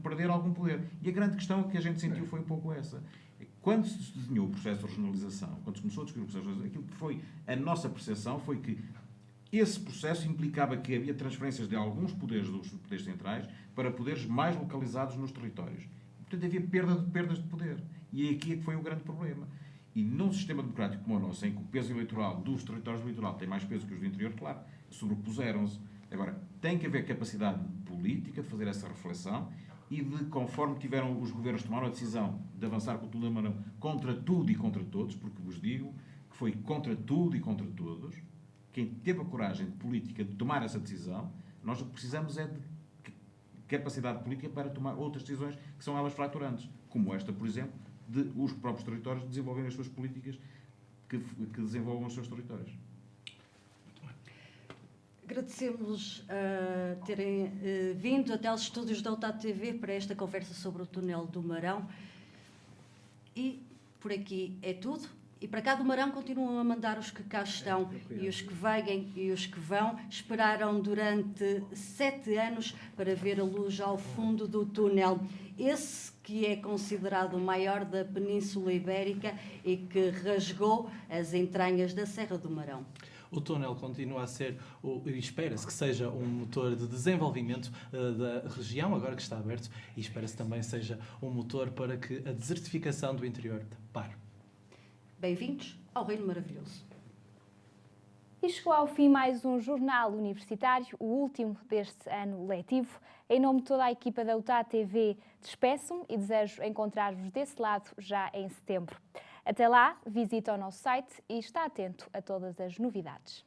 perder algum poder. E a grande questão que a gente sentiu foi um pouco essa. Quando se desenhou o processo de regionalização, quando se começou a discutir o processo de regionalização, aquilo que foi a nossa percepção foi que esse processo implicava que havia transferências de alguns poderes dos poderes centrais para poderes mais localizados nos territórios. Portanto, havia perdas de poder. E aqui é que foi o grande problema. E num sistema democrático como o nosso, em que o peso eleitoral dos territórios do litoral tem mais peso que os do interior, claro, sobrepuseram-se. Agora, tem que haver capacidade política de fazer essa reflexão e de, conforme tiveram os governos tomaram a decisão de avançar com o túnel do Maranhão contra tudo e contra todos, porque vos digo que foi contra tudo e contra todos, quem teve a coragem política de tomar essa decisão, nós o que precisamos é de capacidade política para tomar outras decisões que são elas fraturantes, como esta, por exemplo, de os próprios territórios desenvolverem as suas políticas que desenvolvam os seus territórios. Agradecemos terem vindo até aos estúdios da UTAD TV para esta conversa sobre o túnel do Marão. E por aqui é tudo. E para cá do Marão continuam a mandar os que cá estão e os que vêm e os que vão. Esperaram durante 7 anos para ver a luz ao fundo do túnel. Esse que é considerado o maior da Península Ibérica e que rasgou as entranhas da Serra do Marão. O túnel continua a ser, e espera-se que seja um motor de desenvolvimento da região, agora que está aberto, e espera-se também seja um motor para que a desertificação do interior pare. Bem-vindos ao Reino Maravilhoso. E chegou ao fim mais um jornal universitário, o último deste ano letivo. Em nome de toda a equipa da UTAD TV, despeço-me e desejo encontrar-vos desse lado já em setembro. Até lá, visita o nosso site e está atento a todas as novidades.